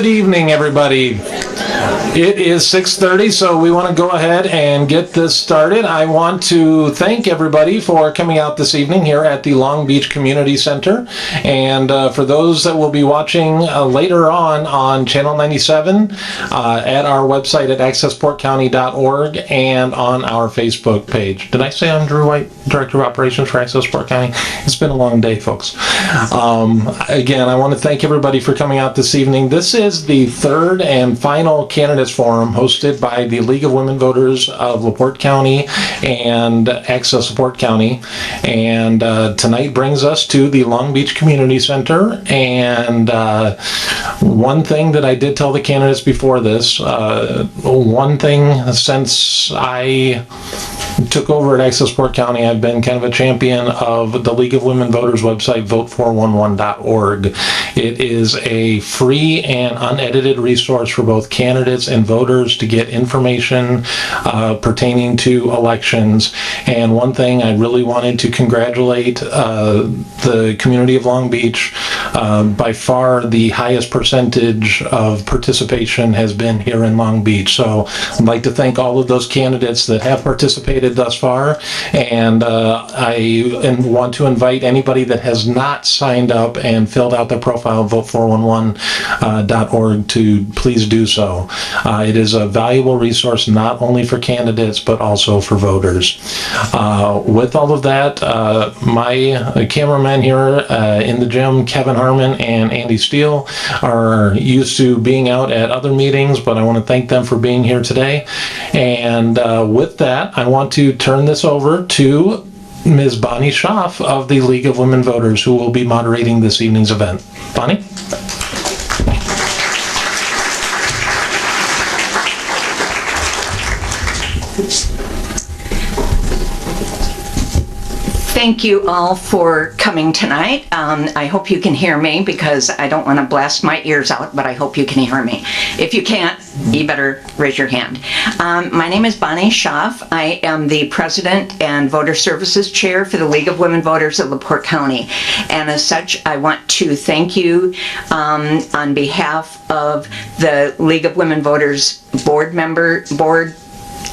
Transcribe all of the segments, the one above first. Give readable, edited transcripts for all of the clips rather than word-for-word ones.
Good evening, everybody. It is 6:30, so we want to go ahead and get this started. I want to thank everybody for coming out this evening here at the Long Beach Community Center. And for those that will be watching later on Channel 97, at our website at accessportcounty.org and on our Facebook page. Did I say I'm Drew White, Director of Operations for Access Port County? It's been a long day, folks. Again, I want to thank everybody for coming out this evening. This is the third and final Candidates Forum hosted by the League of Women Voters of LaPorte County and Access Port County. And tonight brings us to the Long Beach Community Center. And one thing that I did tell the candidates before this, one thing since I took over at Access Port County, I've been kind of a champion of the League of Women Voters website, vote411.org. It is a free and unedited resource for both candidates and voters to get information pertaining to elections. And one thing I really wanted to congratulate the community of Long Beach. By far the highest percentage of participation has been here in Long Beach. So I'd like to thank all of those candidates that have participated thus far, and I want to invite anybody that has not signed up and filled out their profile at vote411.org to please do so. It is a valuable resource not only for candidates but also for voters. With all of that, my cameramen here in the gym, Kevin Harmon and Andy Steele, are used to being out at other meetings, but I want to thank them for being here today. And with that, I want to turn this over to Ms. Bonnie Schaaf of the League of Women Voters, who will be moderating this evening's event. Bonnie? Thank you all for coming tonight. I hope you can hear me because I don't want to blast my ears out, but I hope you can hear me. If you can't, you better raise your hand. My name is Bonnie Schaaf. I am the President and Voter Services Chair for the League of Women Voters of LaPorte County. And as such, I want to thank you on behalf of the League of Women Voters board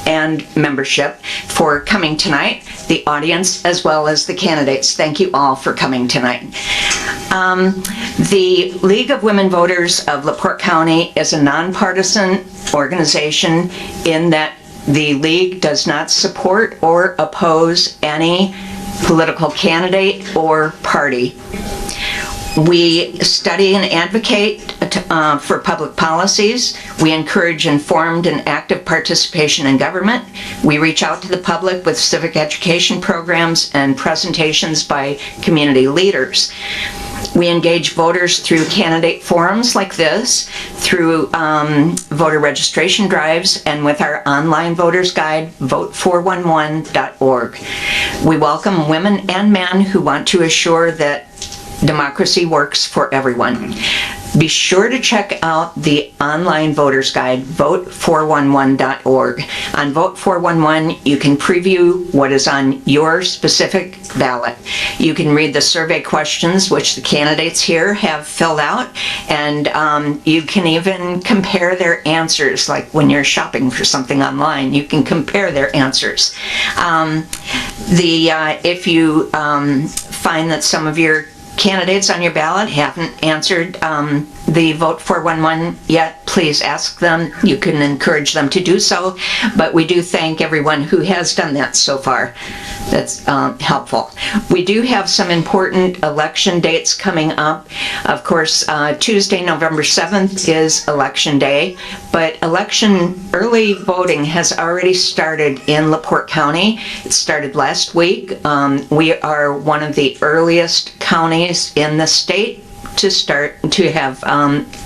and membership for coming tonight, the audience, as well as the candidates. Thank you all for coming tonight. The League of Women Voters of LaPorte County is a nonpartisan organization in that the League does not support or oppose any political candidate or party. We study and advocate for public policies. We encourage informed and active participation in government. We reach out to the public with civic education programs and presentations by community leaders. We engage voters through candidate forums like this, through voter registration drives, and with our online voters guide, vote411.org. We welcome women and men who want to assure that democracy works for everyone. Be sure to check out the online voters guide, vote411.org. On Vote411, you can preview what is on your specific ballot. You can read the survey questions, which the candidates here have filled out, and you can even compare their answers, like when you're shopping for something online, you can compare their answers. If you find that some of your candidates on your ballot haven't answered the Vote 411 yet, please ask them. You can encourage them to do so, but we do thank everyone who has done that so far. That's helpful. We do have some important election dates coming up. Of course, Tuesday, November 7th is Election Day, but early voting has already started in LaPorte County. It started last week. We are one of the earliest counties in the state to have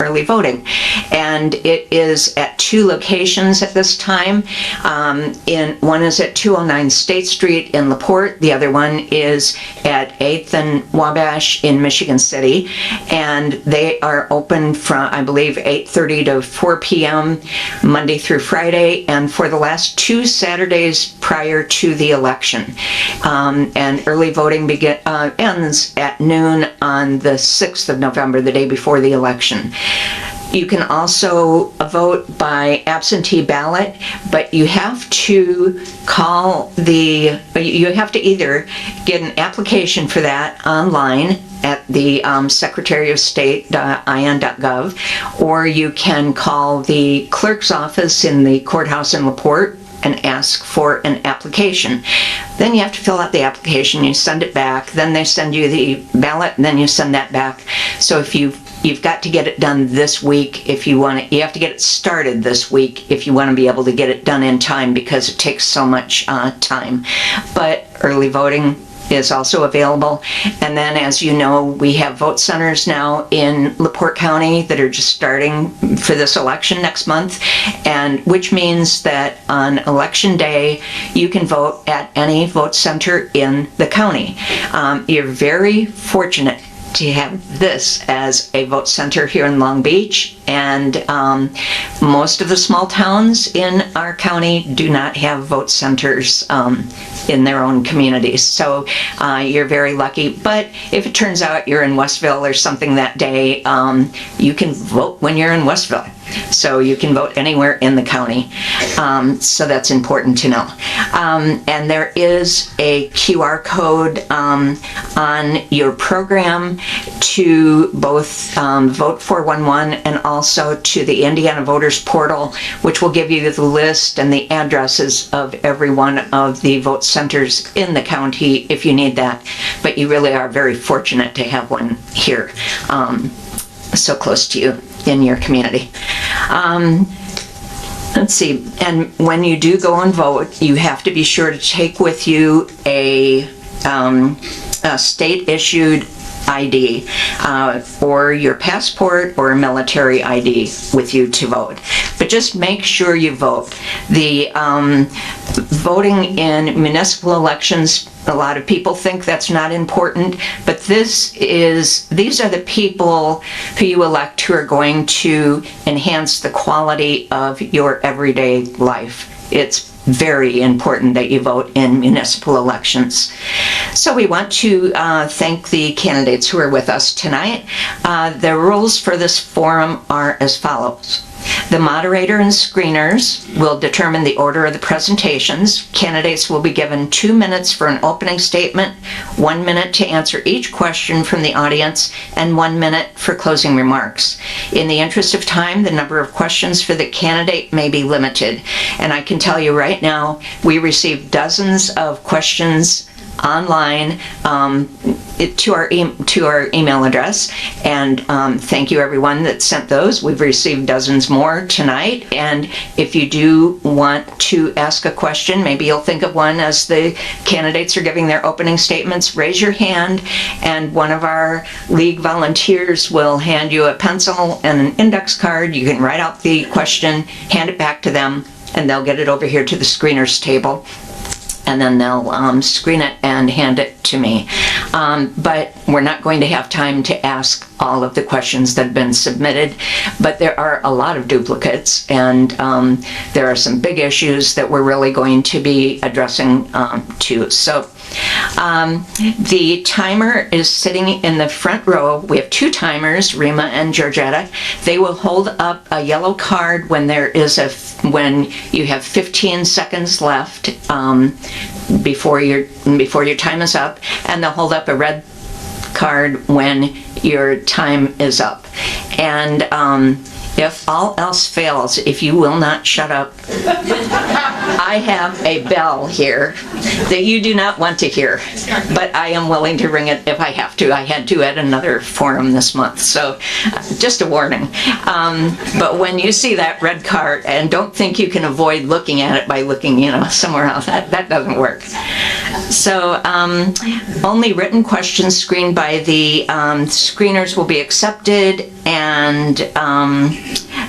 early voting, and it is at 2 locations at this time. One is at 209 State Street in LaPorte. The other one is at 8th and Wabash in Michigan City, and they are open from, I believe, 8:30 to 4 p.m. Monday through Friday, and for the last 2 Saturdays prior to the election. And early voting ends at noon on the 6th of November, the day before the election. You can also vote by absentee ballot, but you have to you have to either get an application for that online at the Secretary of State.in.gov, or you can call the clerk's office in the courthouse in LaPorte and ask for an application. Then you have to fill out the application, you send it back, then they send you the ballot, and then you send that back. So if you've got to get it done this week if you want to, you have to get it started this week if you want to be able to get it done in time, because it takes so much time. But early voting is also available. And then, as you know, we have vote centers now in LaPorte County that are just starting for this election next month, and which means that on election day you can vote at any vote center in the county. You're very fortunate to have this as a vote center here in Long Beach, and most of the small towns in our county do not have vote centers in their own communities. So you're very lucky. But if it turns out you're in Westville or something that day, you can vote when you're in Westville. So you can vote anywhere in the county. So that's important to know. And there is a QR code on your program to both Vote 411 and also to the Indiana Voters Portal, which will give you the list and the addresses of every one of the vote centers in the county if you need that. But you really are very fortunate to have one here, so close to you in your community. Let's see, and when you do go and vote, you have to be sure to take with you a state-issued ID, or your passport or a military ID with you to vote. But just make sure you vote. The voting in municipal elections, a lot of people think that's not important, but these are the people who you elect who are going to enhance the quality of your everyday life. It's very important that you vote in municipal elections. So we want to thank the candidates who are with us tonight. The rules for this forum are as follows. The moderator and screeners will determine the order of the presentations. Candidates will be given 2 minutes for an opening statement, 1 minute to answer each question from the audience, and 1 minute for closing remarks. In the interest of time, the number of questions for the candidate may be limited. And I can tell you right now, we received dozens of questions online to our email address, and thank you everyone that sent those. We've received dozens more tonight, and if you do want to ask a question, maybe you'll think of one as the candidates are giving their opening statements, raise your hand and one of our league volunteers will hand you a pencil and an index card. You can write out the question, hand it back to them, and they'll get it over here to the screeners table, and then they'll screen it and hand it to me. But we're not going to have time to ask all of the questions that have been submitted, but there are a lot of duplicates, and there are some big issues that we're really going to be addressing too. So the timer is sitting in the front row. We have 2 timers, Rima and Georgetta. They will hold up a yellow card when when you have 15 seconds left before your time is up, and they'll hold up a red card when your time is up. And if all else fails, if you will not shut up, I have a bell here that you do not want to hear, but I am willing to ring it if I have to. I had to at another forum this month, so just a warning. But when you see that red card, and don't think you can avoid looking at it by looking, somewhere else. That doesn't work. So only written questions screened by the screeners will be accepted, and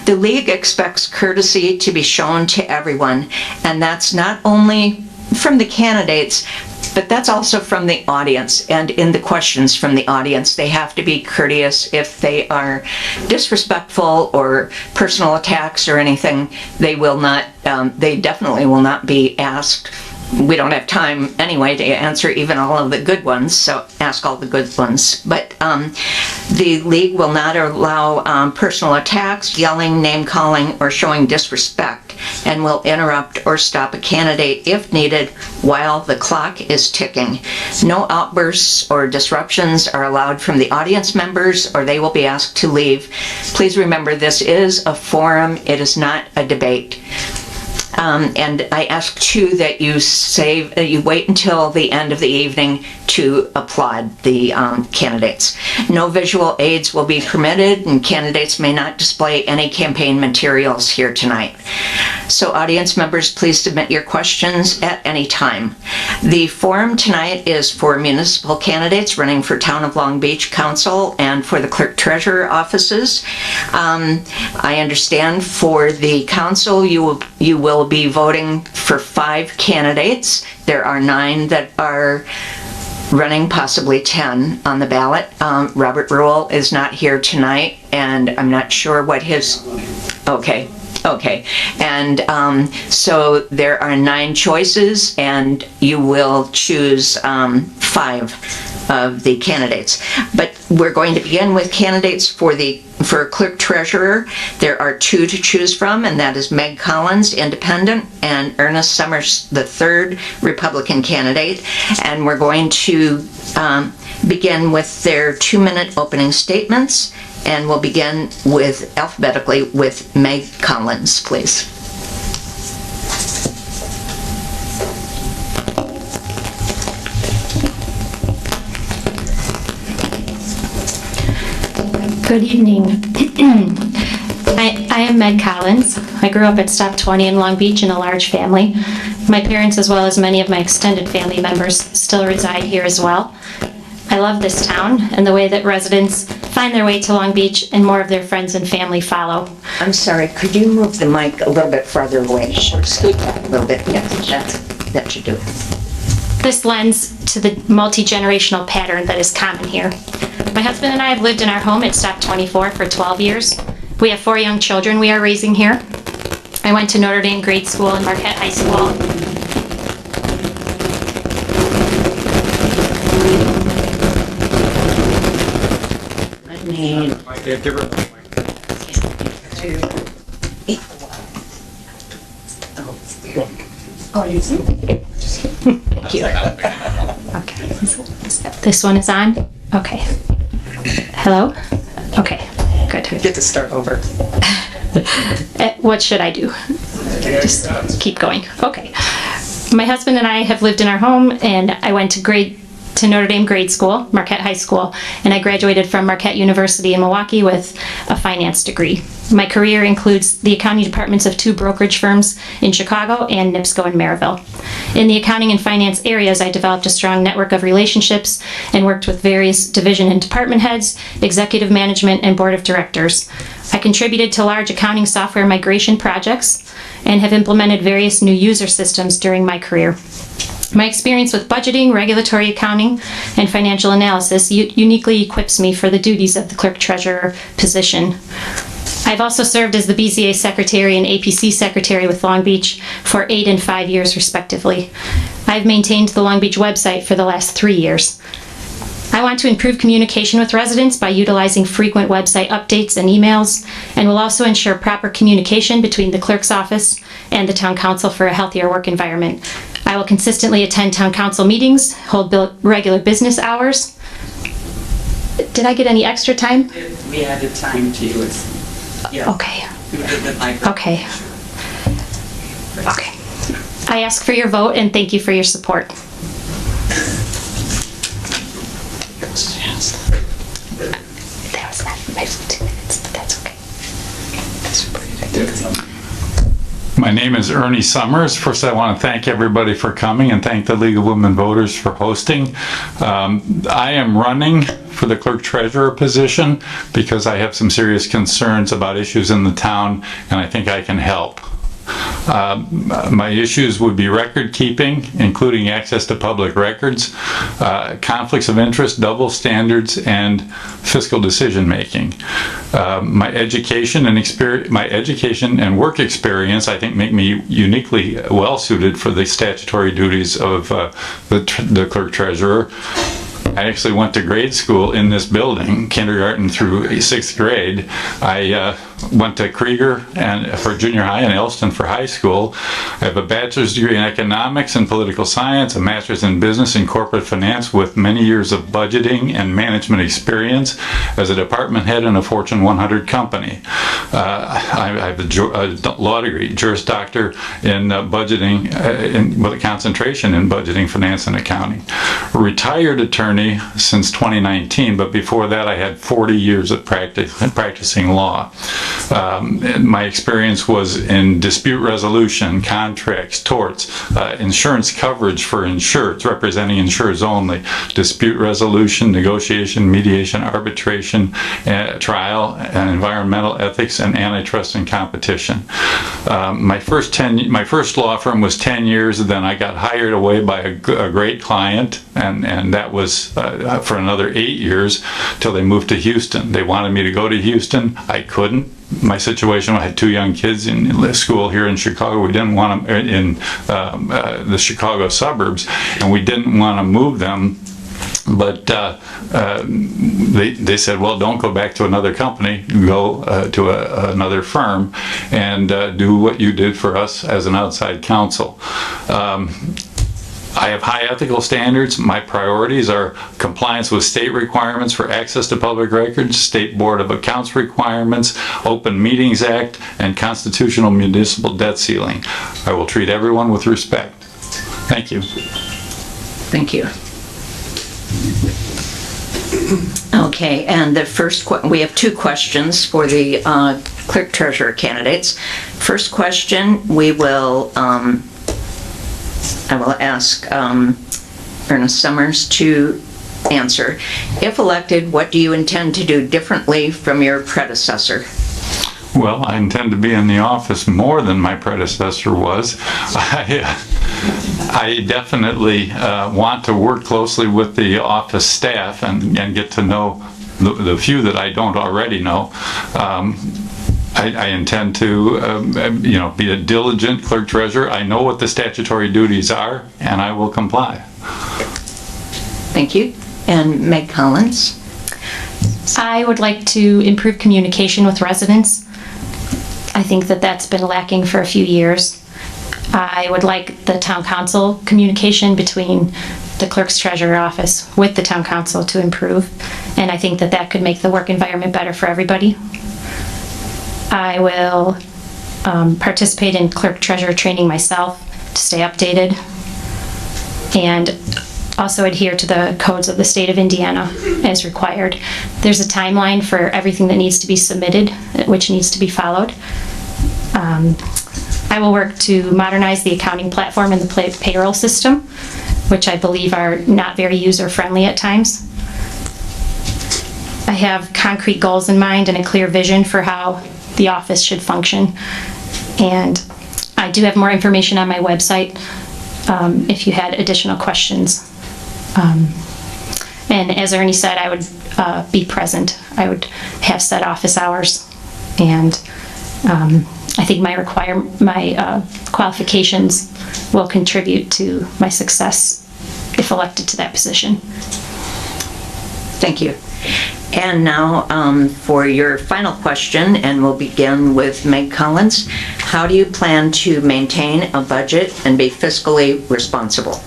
the league expects courtesy to be shown to everyone, and that's not only from the candidates, but that's also from the audience. And in the questions from the audience, they have to be courteous. If they are disrespectful or personal attacks or anything, they definitely will not be asked we don't have time anyway to answer even all of the good ones, so ask all the good ones. But the league will not allow personal attacks, yelling, name-calling, or showing disrespect, and will interrupt or stop a candidate if needed while the clock is ticking. No outbursts or disruptions are allowed from the audience members, or they will be asked to leave. Please remember, this is a forum. It is not a debate. And I ask too that you wait until the end of the evening to applaud the candidates. No visual aids will be permitted, and candidates may not display any campaign materials here tonight. So audience members, please submit your questions at any time. The forum tonight is for municipal candidates running for Town of Long Beach Council and for the Clerk-Treasurer offices. I understand for the council, you will be voting for 5 candidates. There are 9 that are running, possibly 10 on the ballot. Robert Rule is not here tonight, and I'm not sure what his... Okay. And so there are 9 choices, and you will choose 5 of the candidates. But we're going to begin with candidates for Clerk Treasurer. There are 2 to choose from, and that is Meg Collins, Independent, and Ernest Summers III, Republican candidate. And we're going to begin with their 2-minute opening statements, and we'll begin with alphabetically with Meg Collins, please. Good evening. I am Meg Collins. I grew up at Stop 20 in Long Beach in a large family. My parents, as well as many of my extended family members, still reside here as well. I love this town and the way that residents find their way to Long Beach and more of their friends and family follow. I'm sorry, could you move the mic a little bit farther away? Sure. Scoot back a little bit. Yes, that should do it. This lends to the multi-generational pattern that is common here. My husband and I have lived in our home at Stop 24 for 12 years. We have 4 young children we are raising here. I went to Notre Dame grade school and Marquette High School. Thank you. Okay. This one is on? Okay. Hello? Okay, good. Get to start over. What should I do? Just keep going. Okay. My husband and I have lived in our home, and I went to Notre Dame grade school, Marquette High School, and I graduated from Marquette University in Milwaukee with a finance degree. My career includes the accounting departments of 2 brokerage firms in Chicago and NIPSCO in Maryville. In the accounting and finance areas, I developed a strong network of relationships and worked with various division and department heads, executive management, and board of directors. I contributed to large accounting software migration projects and have implemented various new user systems during my career. My experience with budgeting, regulatory accounting, and financial analysis uniquely equips me for the duties of the Clerk-Treasurer position. I've also served as the BZA Secretary and APC Secretary with Long Beach for 8 and 5 years, respectively. I've maintained the Long Beach website for the last 3 years. I want to improve communication with residents by utilizing frequent website updates and emails, and will also ensure proper communication between the clerk's office and the town council for a healthier work environment. I will consistently attend town council meetings, hold regular business hours. Did I get any extra time? We added time to you. Yes. Okay. Okay. Okay. I ask for your vote and thank you for your support. That was not my 2 minutes, but that's okay. My name is Ernie Summers. First, I want to thank everybody for coming and thank the League of Women Voters for hosting. I am running for the Clerk-Treasurer position because I have some serious concerns about issues in the town, and I think I can help. My issues would be record keeping, including access to public records, conflicts of interest, double standards, and fiscal decision making. My education and work experience, I think, make me uniquely well suited for the statutory duties of the clerk-treasurer. I actually went to grade school in this building, kindergarten through 6th grade. I went to Krieger and for junior high and Elston for high school. I have a bachelor's degree in economics and political science, a master's in business and corporate finance with many years of budgeting and management experience as a department head in a Fortune 100 company. I have a law degree, Juris Doctor in budgeting, with a concentration in budgeting, finance, and accounting. A retired attorney since 2019, but before that I had 40 years of practicing law. My experience was in dispute resolution, contracts, torts, insurance coverage for insureds, representing insureds only, dispute resolution, negotiation, mediation, arbitration, trial, and environmental ethics, and antitrust and competition. My first law firm was 10 years, and then I got hired away by a great client, and that was for another 8 years till they moved to Houston. They wanted me to go to Houston. I couldn't. My situation, I had 2 young kids in school here in Chicago. We didn't want them in the Chicago suburbs, and we didn't want to move them. But they said, well, don't go back to another company, go to another firm and do what you did for us as an outside counsel. I have high ethical standards. My priorities are compliance with state requirements for access to public records, State Board of Accounts requirements, Open Meetings Act, and constitutional municipal debt ceiling. I will treat everyone with respect. Thank you. Thank you. Okay, and the first we have 2 questions for the clerk-treasurer candidates. First question, I will ask Ernest Summers to answer. If elected, what do you intend to do differently from your predecessor? Well, I intend to be in the office more than my predecessor was. I definitely want to work closely with the office staff and get to know the few that I don't already know. I intend to, be a diligent clerk-treasurer. I know what the statutory duties are, and I will comply. Thank you. And Meg Collins? I would like to improve communication with residents. I think that that's been lacking for a few years. I would like the town council communication between the clerk's treasurer office with the town council to improve, and I think that that could make the work environment better for everybody. I will participate in clerk-treasurer training myself to stay updated, and also adhere to the codes of the state of Indiana as required. There's a timeline for everything that needs to be submitted, which needs to be followed. I will work to modernize the accounting platform and the payroll system, which I believe are not very user-friendly at times. I have concrete goals in mind and a clear vision for how the office should function. And I do have more information on my website if you had additional questions. And as Ernie said, I would be present. I would have set office hours, and I think my qualifications will contribute to my success if elected to that position. Thank you. And now for your final question, and we'll begin with Meg Collins. How do you plan to maintain a budget and be fiscally responsible?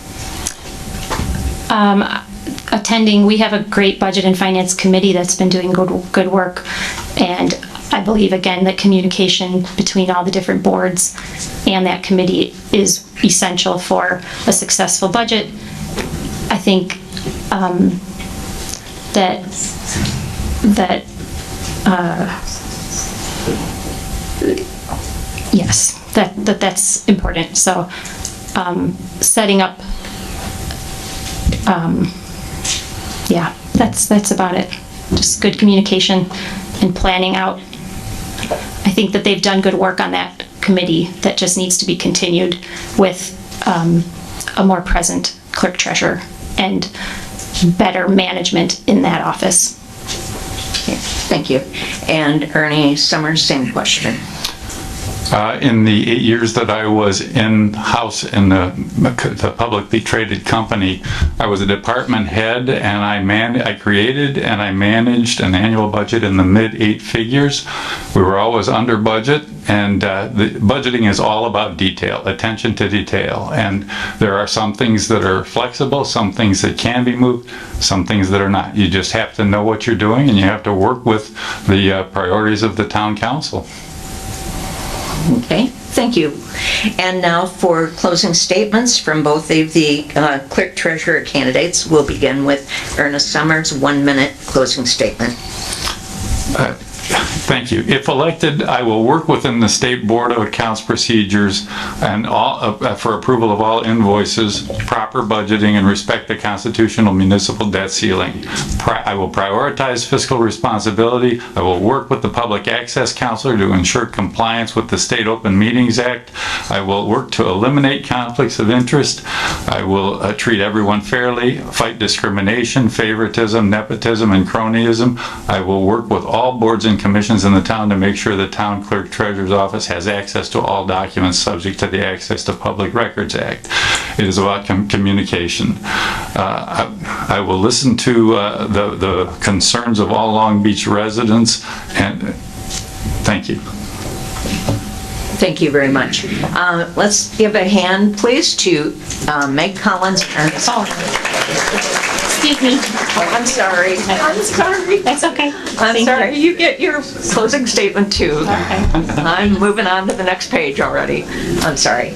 We have a great budget and finance committee that's been doing good work, and I believe again that communication between all the different boards and that committee is essential for a successful budget. I think that's important. So setting up, that's about it. Just good communication and planning out. I think that they've done good work on that committee that just needs to be continued with a more present clerk-treasurer and better management in that office. Thank you. And Ernie Summers, same question. In the 8 years that I was in-house in the publicly traded company, I was a department head, and I created and I managed an annual budget in the mid-8 figures. We were always under budget, and the budgeting is all about detail, attention to detail. And there are some things that are flexible, some things that can be moved, some things that are not. You just have to know what you're doing, and you have to work with the priorities of the town council. Okay, thank you. And now for closing statements from both of the clerk-treasurer candidates. We'll begin with Ernest Summers, 1 minute closing statement. Thank you. If elected, I will work within the State Board of Accounts procedures and for approval of all invoices, proper budgeting, and respect the constitutional municipal debt ceiling. I will prioritize fiscal responsibility. I will work with the Public Access Counselor to ensure compliance with the State Open Meetings Act. I will work to eliminate conflicts of interest. I will treat everyone fairly, fight discrimination, favoritism, nepotism, and cronyism. I will work with all boards and commissions in the town to make sure the town clerk treasurer's office has access to all documents subject to the Access to Public Records Act. It is about communication. I will listen to the concerns of all Long Beach residents, and thank you. Thank you very much. Let's give a hand, please, to Meg Collins and Ernest. Excuse me. Oh, I'm sorry. I'm sorry. That's okay. I'm sorry. You get your closing statement too. Okay. I'm moving on to the next page already. I'm sorry.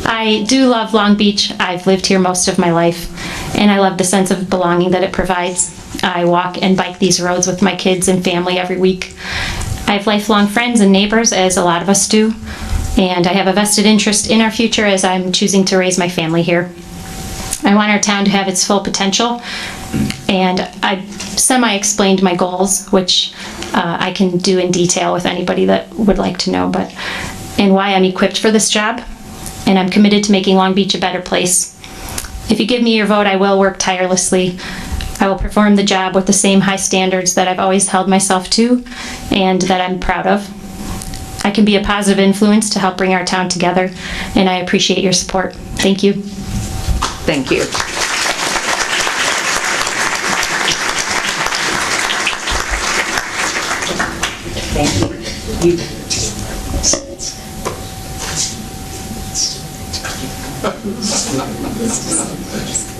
I do love Long Beach. I've lived here most of my life, and I love the sense of belonging that it provides. I walk and bike these roads with my kids and family every week. I have lifelong friends and neighbors, as a lot of us do, and I have a vested interest in our future as I'm choosing to raise my family here. I want our town to have its full potential, and I semi-explained my goals, which I can do in detail with anybody that would like to know, and why I'm equipped for this job, and I'm committed to making Long Beach a better place. If you give me your vote, I will work tirelessly. I will perform the job with the same high standards that I've always held myself to and that I'm proud of. I can be a positive influence to help bring our town together, and I appreciate your support. Thank you. Thank you. Thank you.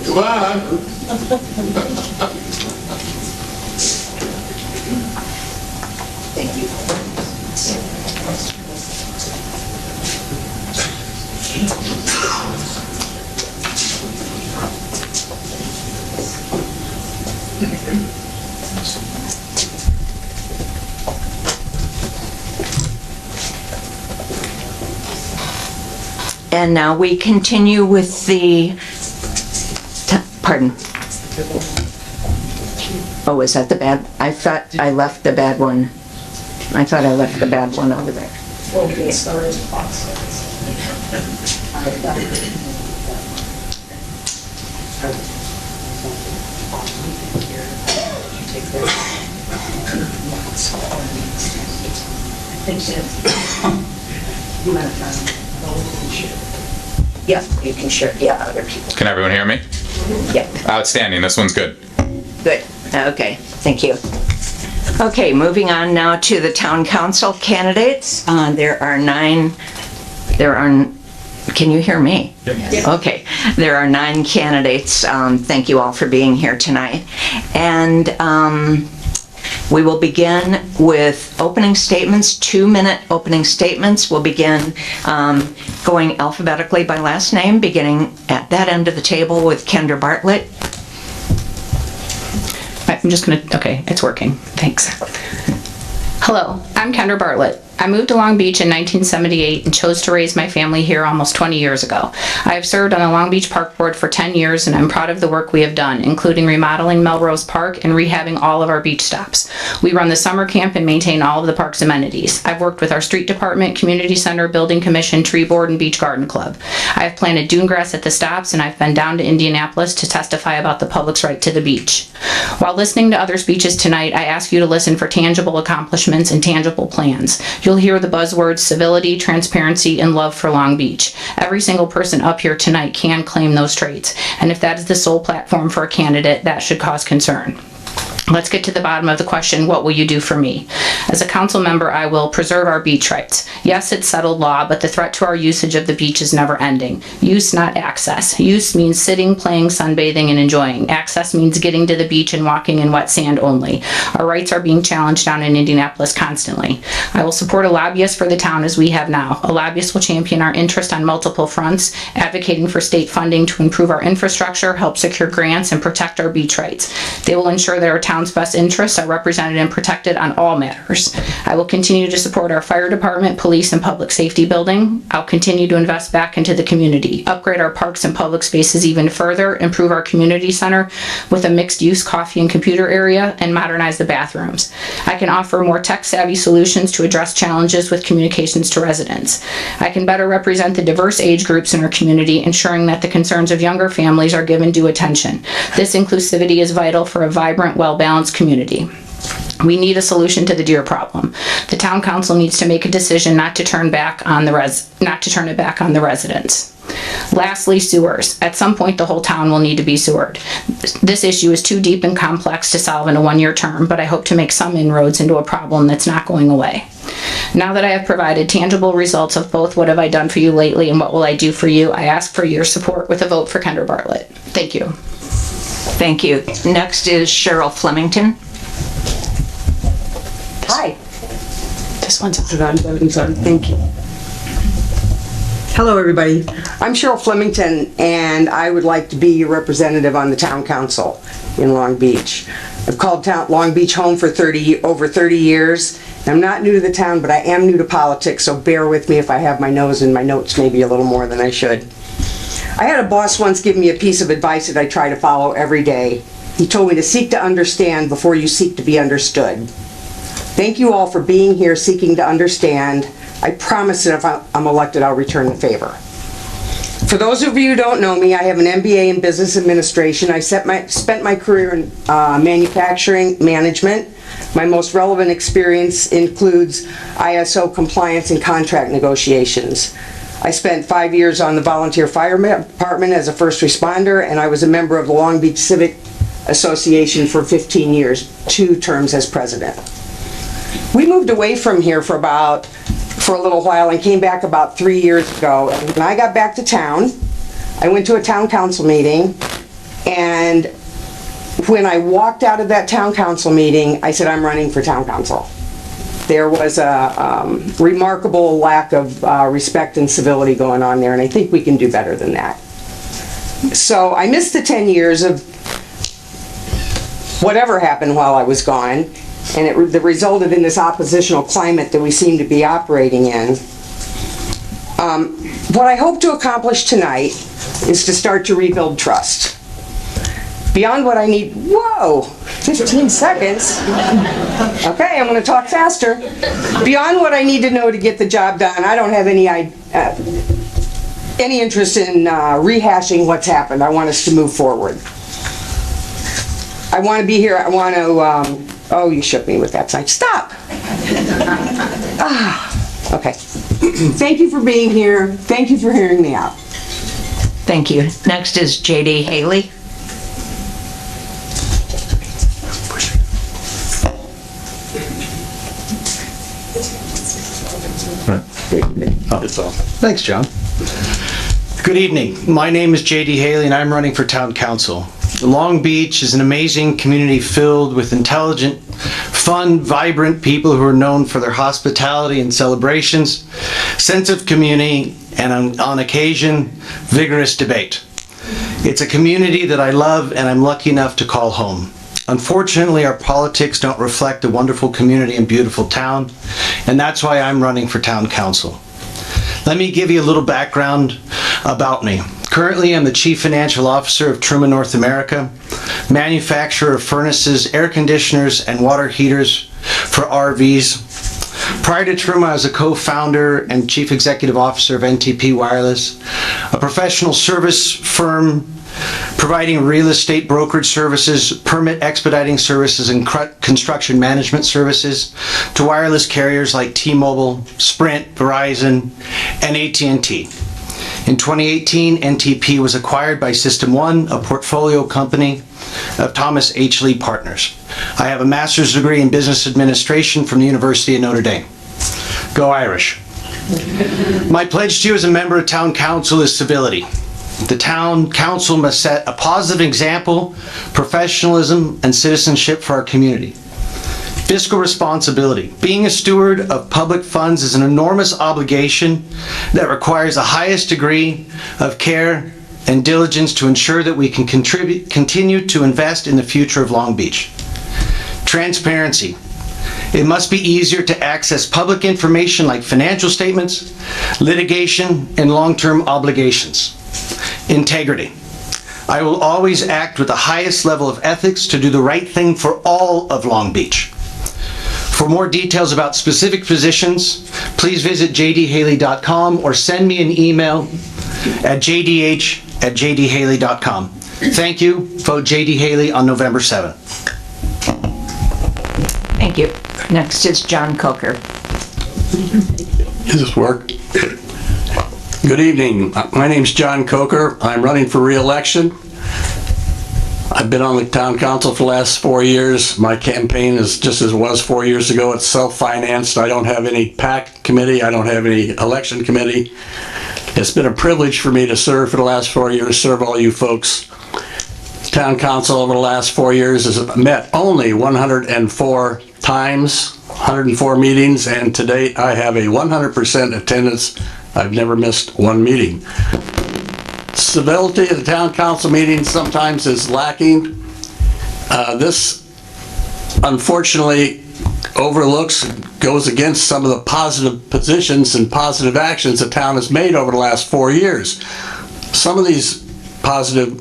Come on. Thank you. And now we continue with the, pardon. Oh, is that the bad? I thought I left the bad one. I thought I left the bad one over there. Okay, sorry. Yeah, you can share. Yeah, other people. Can everyone hear me? Yep. Outstanding. This one's good. Good. Okay, thank you. Okay, moving on now to the town council candidates. There are 9. Can you hear me? Yep. Okay. There are 9 candidates. Thank you all for being here tonight. And we will begin with opening statements, 2-minute opening statements. We'll begin going alphabetically by last name, beginning at that end of the table with Kendra Bartlett. I'm just gonna, okay, it's working. Thanks. Hello, I'm Kendra Bartlett. I moved to Long Beach in 1978 and chose to raise my family here almost 20 years ago. I have served on the Long Beach Park Board for 10 years and I'm proud of the work we have done, including remodeling Melrose Park and rehabbing all of our beach stops. We run the summer camp and maintain all of the park's amenities. I've worked with our street department, community center, building commission, tree board, and beach garden club. I have planted dune grass at the stops and I've been down to Indianapolis to testify about the public's right to the beach. While listening to other speeches tonight, I ask you to listen for tangible accomplishments and tangible plans. You'll hear the buzzwords civility, transparency, and love for Long Beach. Every single person up here tonight can claim those traits, and if that is the sole platform for a candidate, that should cause concern. Let's get to the bottom of the question, what will you do for me? As a council member, I will preserve our beach rights. Yes, it's settled law, but the threat to our usage of the beach is never ending. Use, not access. Use means sitting, playing, sunbathing, and enjoying. Access means getting to the beach and walking in wet sand only. Our rights are being challenged down in Indianapolis constantly. I will support a lobbyist for the town as we have now. A lobbyist will champion our interest on multiple fronts, advocating for state funding to improve our infrastructure, help secure grants, and protect our beach rights. They will ensure that our town's best interests are represented and protected on all matters. I will continue to support our fire department, police, and public safety building. I'll continue to invest back into the community, upgrade our parks and public spaces even further, improve our community center with a mixed-use coffee and computer area, and modernize the bathrooms. I can offer more tech-savvy solutions to address challenges with communications to residents. I can better represent the diverse age groups in our community, ensuring that the concerns of younger families are given due attention. This inclusivity is vital for a vibrant, well-balanced community. We need a solution to the deer problem. The town council needs to make a decision not to turn it back on the residents. Lastly, sewers. At some point, the whole town will need to be sewered. This issue is too deep and complex to solve in a one-year term, but I hope to make some inroads into a problem that's not going away. Now that I have provided tangible results of both what have I done for you lately and what will I do for you, I ask for your support with a vote for Kendra Bartlett. Thank you. Thank you. Next is Cheryl Flemington. Hi. This one's I'm sorry. Thank you. Hello, everybody. I'm Cheryl Flemington, and I would like to be your representative on the town council in Long Beach. I've called Long Beach home for over 30 years. I'm not new to the town, but I am new to politics, so bear with me if I have my nose in my notes maybe a little more than I should. I had a boss once give me a piece of advice that I try to follow every day. He told me to seek to understand before you seek to be understood. Thank you all for being here seeking to understand. I promise that if I'm elected, I'll return the favor. For those of you who don't know me, I have an MBA in business administration. I spent my career in manufacturing management. My most relevant experience includes ISO compliance and contract negotiations. I spent 5 years on the volunteer fire department as a first responder, and I was a member of the Long Beach Civic Association for 15 years, 2 terms as president. We moved away from here for a little while and came back about 3 years ago. And when I got back to town, I went to a town council meeting, and when I walked out of that town council meeting, I said, I'm running for town council. There was a remarkable lack of respect and civility going on there, and I think we can do better than that. So I missed the 10 years of whatever happened while I was gone, and it resulted in this oppositional climate that we seem to be operating in. What I hope to accomplish tonight is to start to rebuild trust. Beyond what I need, 15 seconds. Okay, I'm going to talk faster. Beyond what I need to know to get the job done, I don't have any interest in rehashing what's happened. I want us to move forward. I want to be here. I want to, oh, you shook me with that sign. Stop! Okay. Thank you for being here. Thank you for hearing me out. Thank you. Next is J.D. Haley. Thanks, John. Good evening. My name is J.D. Haley, and I'm running for town council. Long Beach is an amazing community filled with intelligent, fun, vibrant people who are known for their hospitality and celebrations, sense of community, and on occasion, vigorous debate. It's a community that I love and I'm lucky enough to call home. Unfortunately, our politics don't reflect the wonderful community and beautiful town, and that's why I'm running for town council. Let me give you a little background about me. Currently, I'm the Chief Financial Officer of Truman North America, manufacturer of furnaces, air conditioners, and water heaters for RVs. Prior to Truman, I was a co-founder and Chief Executive Officer of NTP Wireless, a professional service firm providing real estate brokerage services, permit expediting services, and construction management services to wireless carriers like T-Mobile, Sprint, Verizon, and AT&T. In 2018, NTP was acquired by System 1, a portfolio company of Thomas H. Lee Partners. I have a master's degree in business administration from the University of Notre Dame. Go Irish. My pledge to you as a member of town council is civility. The town council must set a positive example, professionalism, and citizenship for our community. Fiscal responsibility. Being a steward of public funds is an enormous obligation that requires the highest degree of care and diligence to ensure that we can continue to invest in the future of Long Beach. Transparency. It must be easier to access public information like financial statements, litigation, and long-term obligations. Integrity. I will always act with the highest level of ethics to do the right thing for all of Long Beach. For more details about specific positions, please visit jdhaley.com or send me an email at jdh@jdhaley.com. Thank you. Vote JD Haley on November 7th. Thank you. Next is John Coker. Does this work? Good evening. My name's John Coker. I'm running for re-election. I've been on the town council for the last 4 years. My campaign is just as it was 4 years ago. It's self-financed. I don't have any PAC committee. I don't have any election committee. It's been a privilege for me to serve for the last 4 years, serve all you folks. Town council over the last 4 years has met only 104 times, 104 meetings, and to date I have a 100% attendance. I've never missed one meeting. Civility at the town council meeting sometimes is lacking. This unfortunately goes against some of the positive positions and positive actions the town has made over the last 4 years. Some of these positive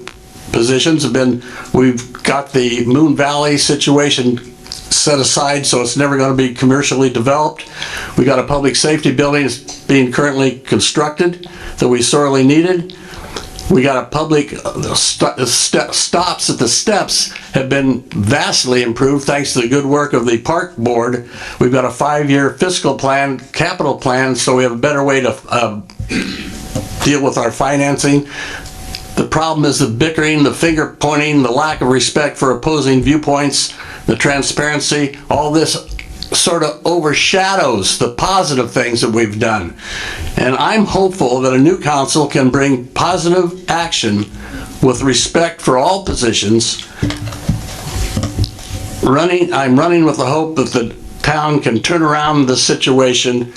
positions have been, we've got the Moon Valley situation set aside so it's never going to be commercially developed. We got a public safety building that's being currently constructed that we sorely needed. We got a public stops at the steps have been vastly improved thanks to the good work of the park board. We've got a 5-year fiscal plan, capital plan, so we have a better way to deal with our financing. The problem is the bickering, the finger pointing, the lack of respect for opposing viewpoints, the transparency. All this sort of overshadows the positive things that we've done. And I'm hopeful that a new council can bring positive action with respect for all positions. I'm running with the hope that the town can turn around the situation.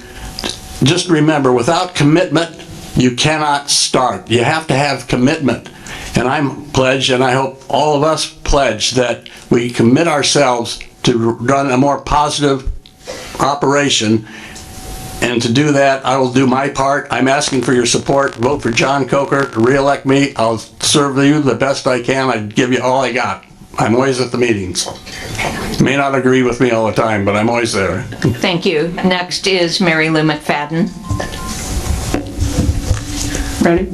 Just remember, without commitment, you cannot start. You have to have commitment. And I'm pledged, and I hope all of us pledge that we commit ourselves to run a more positive operation. And to do that, I will do my part. I'm asking for your support. Vote for John Coker to re-elect me. I'll serve you the best I can. I give you all I got. I'm always at the meetings. You may not agree with me all the time, but I'm always there. Thank you. Next is Mary Lou McFadden. Ready?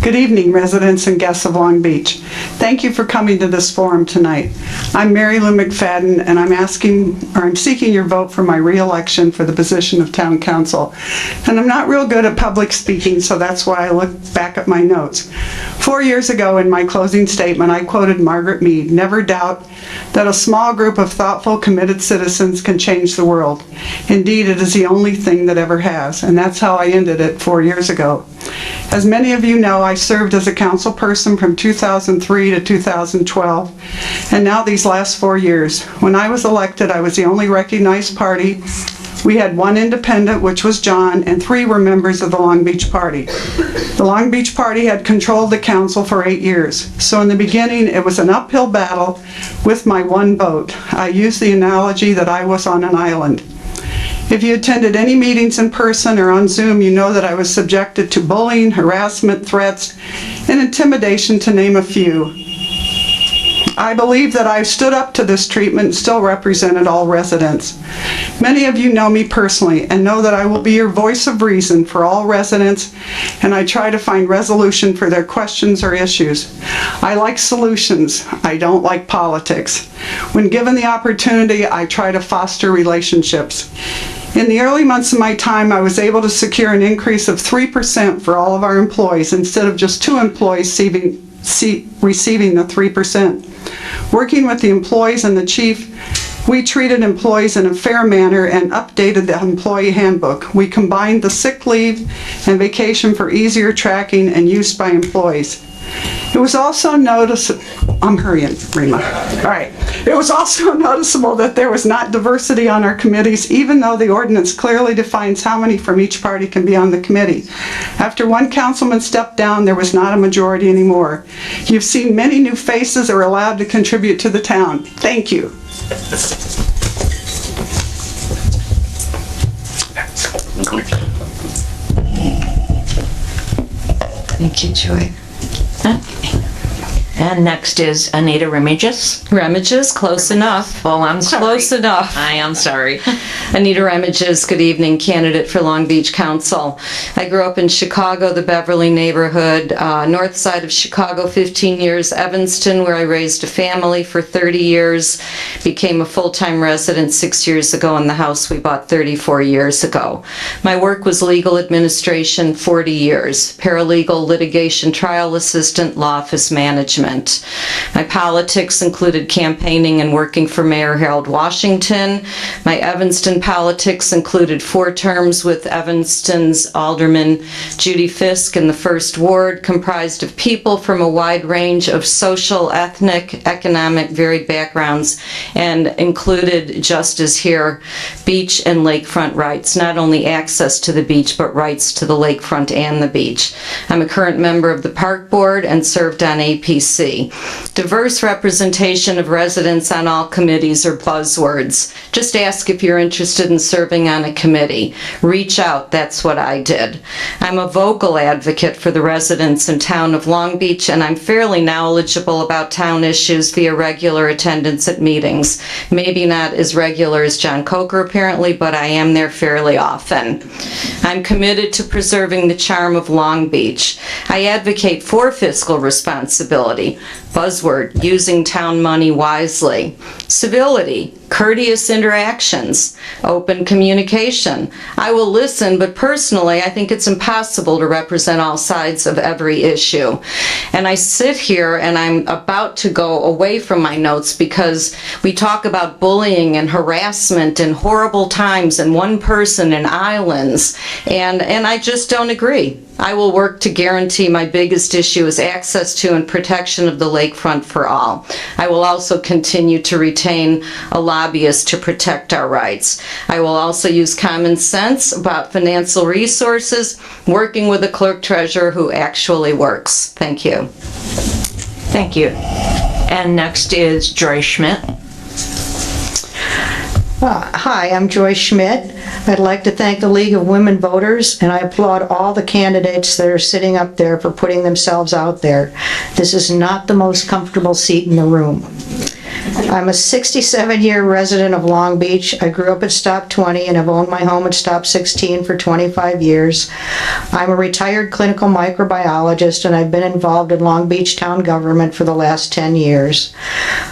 Good evening, residents and guests of Long Beach. Thank you for coming to this forum tonight. I'm Mary Lou McFadden, and I'm seeking your vote for my re-election for the position of town council. And I'm not real good at public speaking, so that's why I look back at my notes. 4 years ago in my closing statement, I quoted Margaret Mead, "Never doubt that a small group of thoughtful, committed citizens can change the world. Indeed, it is the only thing that ever has." And that's how I ended it 4 years ago. As many of you know, I served as a council person from 2003 to 2012, and now these last 4 years. When I was elected, I was the only recognized party We had one independent, which was John, and 3 were members of the Long Beach Party. The Long Beach Party had controlled the council for 8 years. So in the beginning, it was an uphill battle with my one vote. I use the analogy that I was on an island. If you attended any meetings in person or on Zoom, you know that I was subjected to bullying, harassment, threats, and intimidation, to name a few. I believe that I've stood up to this treatment and still represented all residents. Many of you know me personally and know that I will be your voice of reason for all residents, and I try to find resolution for their questions or issues. I like solutions. I don't like politics. When given the opportunity, I try to foster relationships. In the early months of my time, I was able to secure an increase of 3% for all of our employees instead of just 2 employees receiving the 3%. Working with the employees and the chief, we treated employees in a fair manner and updated the employee handbook. We combined the sick leave and vacation for easier tracking and use by employees. It was also noticeable, I'm hurrying, Rima. All right. It was also noticeable that there was not diversity on our committees, even though the ordinance clearly defines how many from each party can be on the committee. After one councilman stepped down, there was not a majority anymore. You've seen many new faces are allowed to contribute to the town. Thank you. Thank you, Joy. And next is Anita Remiges. Remiges, close enough. Oh, I'm sorry. Close enough. I am sorry. Anita Remiges, good evening, candidate for Long Beach Council. I grew up in Chicago, the Beverly neighborhood, north side of Chicago, 15 years, Evanston, where I raised a family for 30 years, became a full-time resident 6 years ago in the house we bought 34 years ago. My work was legal administration, 40 years, paralegal, litigation, trial assistant, law office management. My politics included campaigning and working for Mayor Harold Washington. My Evanston politics included 4 terms with Evanston's Alderman Judy Fisk in the 1st Ward, comprised of people from a wide range of social, ethnic, economic, varied backgrounds, and included, just as here, beach and lakefront rights, not only access to the beach, but rights to the lakefront and the beach. I'm a current member of the Park Board and served on APC. Diverse representation of residents on all committees are buzzwords. Just ask if you're interested in serving on a committee. Reach out, that's what I did. I'm a vocal advocate for the residents in town of Long Beach, and I'm fairly knowledgeable about town issues via regular attendance at meetings. Maybe not as regular as John Coker apparently, but I am there fairly often. I'm committed to preserving the charm of Long Beach. I advocate for fiscal responsibility. Buzzword, using town money wisely. Civility, courteous interactions, open communication. I will listen, but personally, I think it's impossible to represent all sides of every issue. And I sit here and I'm about to go away from my notes because we talk about bullying and harassment and horrible times and one person and islands, and I just don't agree. I will work to guarantee my biggest issue is access to and protection of the lakefront for all. I will also continue to retain a lobbyist to protect our rights. I will also use common sense about financial resources, working with a clerk-treasurer who actually works. Thank you. Thank you. And next is Joy Schmidt. Hi, I'm Joy Schmidt. I'd like to thank the League of Women Voters, and I applaud all the candidates that are sitting up there for putting themselves out there. This is not the most comfortable seat in the room. I'm a 67-year resident of Long Beach. I grew up at Stop 20 and have owned my home at Stop 16 for 25 years. I'm a retired clinical microbiologist and I've been involved in Long Beach town government for the last 10 years.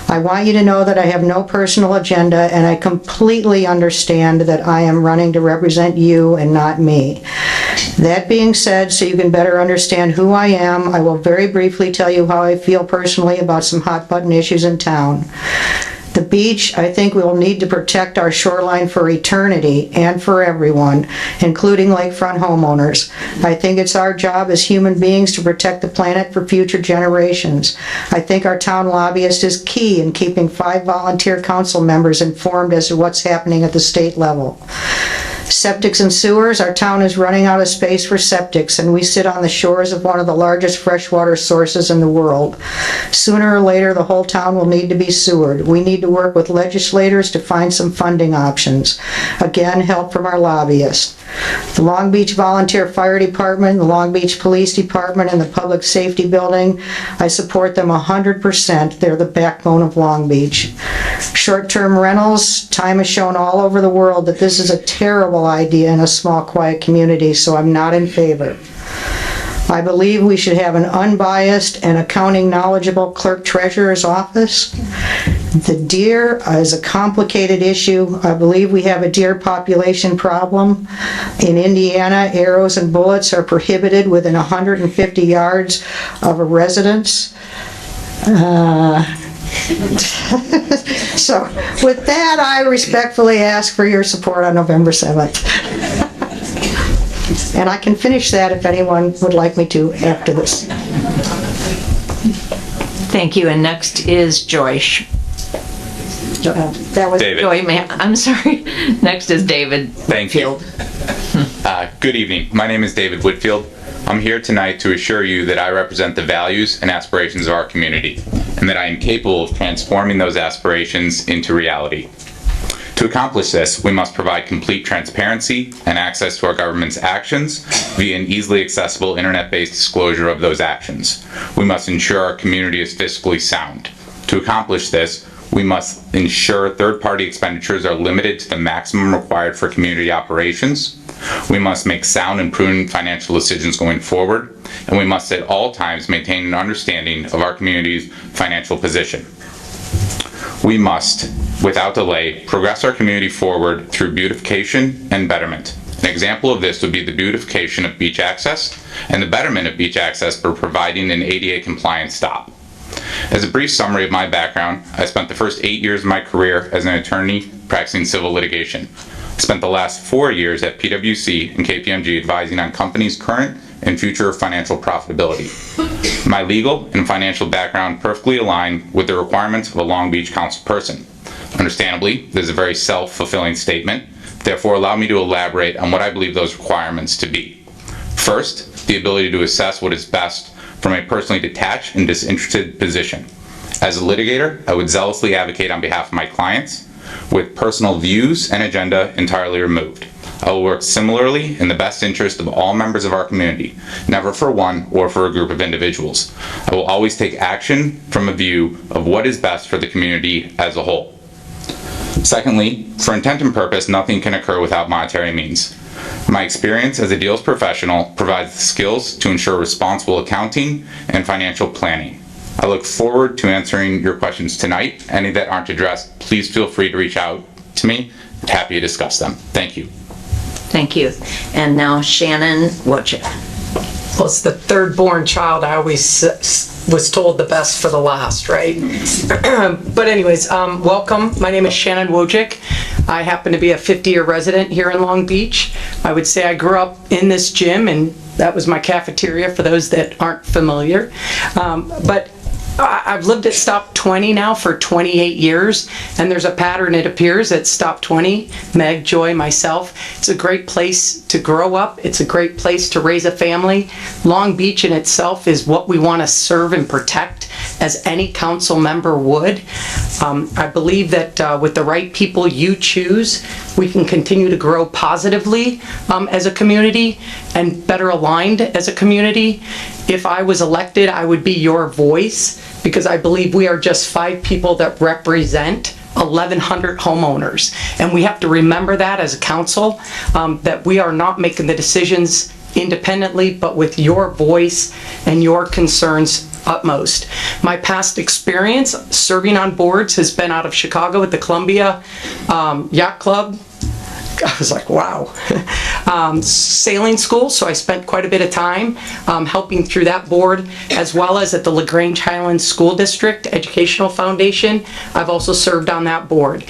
I want you to know that I have no personal agenda and I completely understand that I am running to represent you and not me. That being said, so you can better understand who I am, I will very briefly tell you how I feel personally about some hot button issues in town. The beach, I think we will need to protect our shoreline for eternity and for everyone, including lakefront homeowners. I think it's our job as human beings to protect the planet for future generations. I think our town lobbyist is key in keeping 5 volunteer council members informed as to what's happening at the state level. Septics and sewers, our town is running out of space for septics, and we sit on the shores of one of the largest freshwater sources in the world. Sooner or later, the whole town will need to be sewered. We need to work with legislators to find some funding options. Again, help from our lobbyists. The Long Beach Volunteer Fire Department, the Long Beach Police Department, and the Public Safety Building, I support them 100%. They're the backbone of Long Beach. Short-term rentals, time has shown all over the world that this is a terrible idea in a small, quiet community, so I'm not in favor. I believe we should have an unbiased and accounting knowledgeable clerk-treasurer's office. The deer is a complicated issue. I believe we have a deer population problem. In Indiana, arrows and bullets are prohibited within 150 yards of a residence. So with that, I respectfully ask for your support on November 7th. And I can finish that if anyone would like me to after this. Thank you, and next is Joy. That was David. Joy, I'm sorry. Next is David Thank you. Whitfield. Good evening. My name is David Whitfield. I'm here tonight to assure you that I represent the values and aspirations of our community, and that I am capable of transforming those aspirations into reality. To accomplish this, we must provide complete transparency and access to our government's actions via an easily accessible internet-based disclosure of those actions. We must ensure our community is fiscally sound. To accomplish this, we must ensure third-party expenditures are limited to the maximum required for community operations. We must make sound and prudent financial decisions going forward, and we must at all times maintain an understanding of our community's financial position. We must, without delay, progress our community forward through beautification and betterment. An example of this would be the beautification of beach access and the betterment of beach access by providing an ADA-compliant stop. As a brief summary of my background, I spent the first 8 years of my career as an attorney practicing civil litigation. I spent the last 4 years at PwC and KPMG advising on companies' current and future financial profitability. My legal and financial background perfectly align with the requirements of a Long Beach council person. Understandably, this is a very self-fulfilling statement. Therefore, allow me to elaborate on what I believe those requirements to be. First, the ability to assess what is best from a personally detached and disinterested position. As a litigator, I would zealously advocate on behalf of my clients, with personal views and agenda entirely removed. I will work similarly in the best interest of all members of our community, never for one or for a group of individuals. I will always take action from a view of what is best for the community as a whole. Secondly, for intent and purpose, nothing can occur without monetary means. My experience as a deals professional provides the skills to ensure responsible accounting and financial planning. I look forward to answering your questions tonight. Any that aren't addressed, please feel free to reach out to me. I'm happy to discuss them. Thank you. Thank you. And now Shannon Wojcik. Well, it's the third born child. I always was told the best for the last, right? But anyways, welcome. My name is Shannon Wojcik. I happen to be a 50-year resident here in Long Beach. I would say I grew up in this gym, and that was my cafeteria for those that aren't familiar. But I've lived at Stop 20 now for 28 years, and there's a pattern, it appears, at Stop 20, Meg, Joy, myself. It's a great place to grow up. It's a great place to raise a family. Long Beach in itself is what we want to serve and protect, as any council member would. I believe that with the right people you choose, we can continue to grow positively as a community and better aligned as a community. If I was elected, I would be your voice, because I believe we are just 5 people that represent 1,100 homeowners. And we have to remember that as a council, that we are not making the decisions independently, but with your voice and your concerns utmost. My past experience serving on boards has been out of Chicago at the Columbia Yacht Club, I was like, wow. Sailing school, so I spent quite a bit of time helping through that board, as well as at the LaGrange Highlands School District Educational Foundation. I've also served on that board.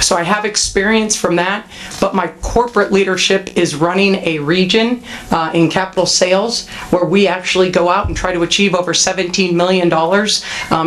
So I have experience from that, but my corporate leadership is running a region in capital sales where we actually go out and try to achieve over $17 million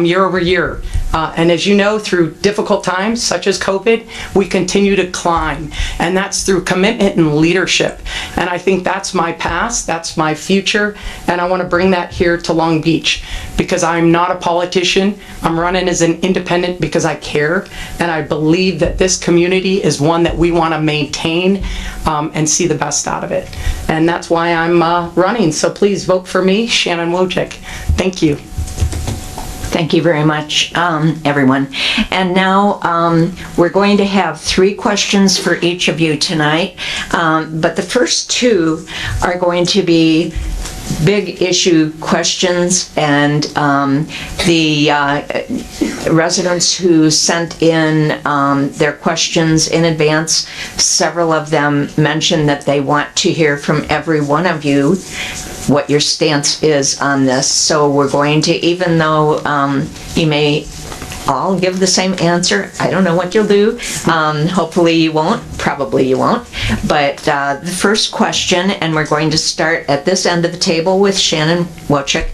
year over year. And as you know, through difficult times such as COVID, we continue to climb, and that's through commitment and leadership. And I think that's my past, that's my future, and I want to bring that here to Long Beach because I'm not a politician. I'm running as an independent because I care, and I believe that this community is one that we want to maintain and see the best out of it. And that's why I'm running. So please vote for me, Shannon Wojcik. Thank you. Thank you very much, everyone. And now we're going to have 3 questions for each of you tonight, but the first 2 are going to be big issue questions, and the residents who sent in their questions in advance, several of them mentioned that they want to hear from every one of you what your stance is on this. So we're going to, even though you may all give the same answer, I don't know what you'll do. Hopefully you won't, probably you won't. But the first question, and we're going to start at this end of the table with Shannon Wojcik.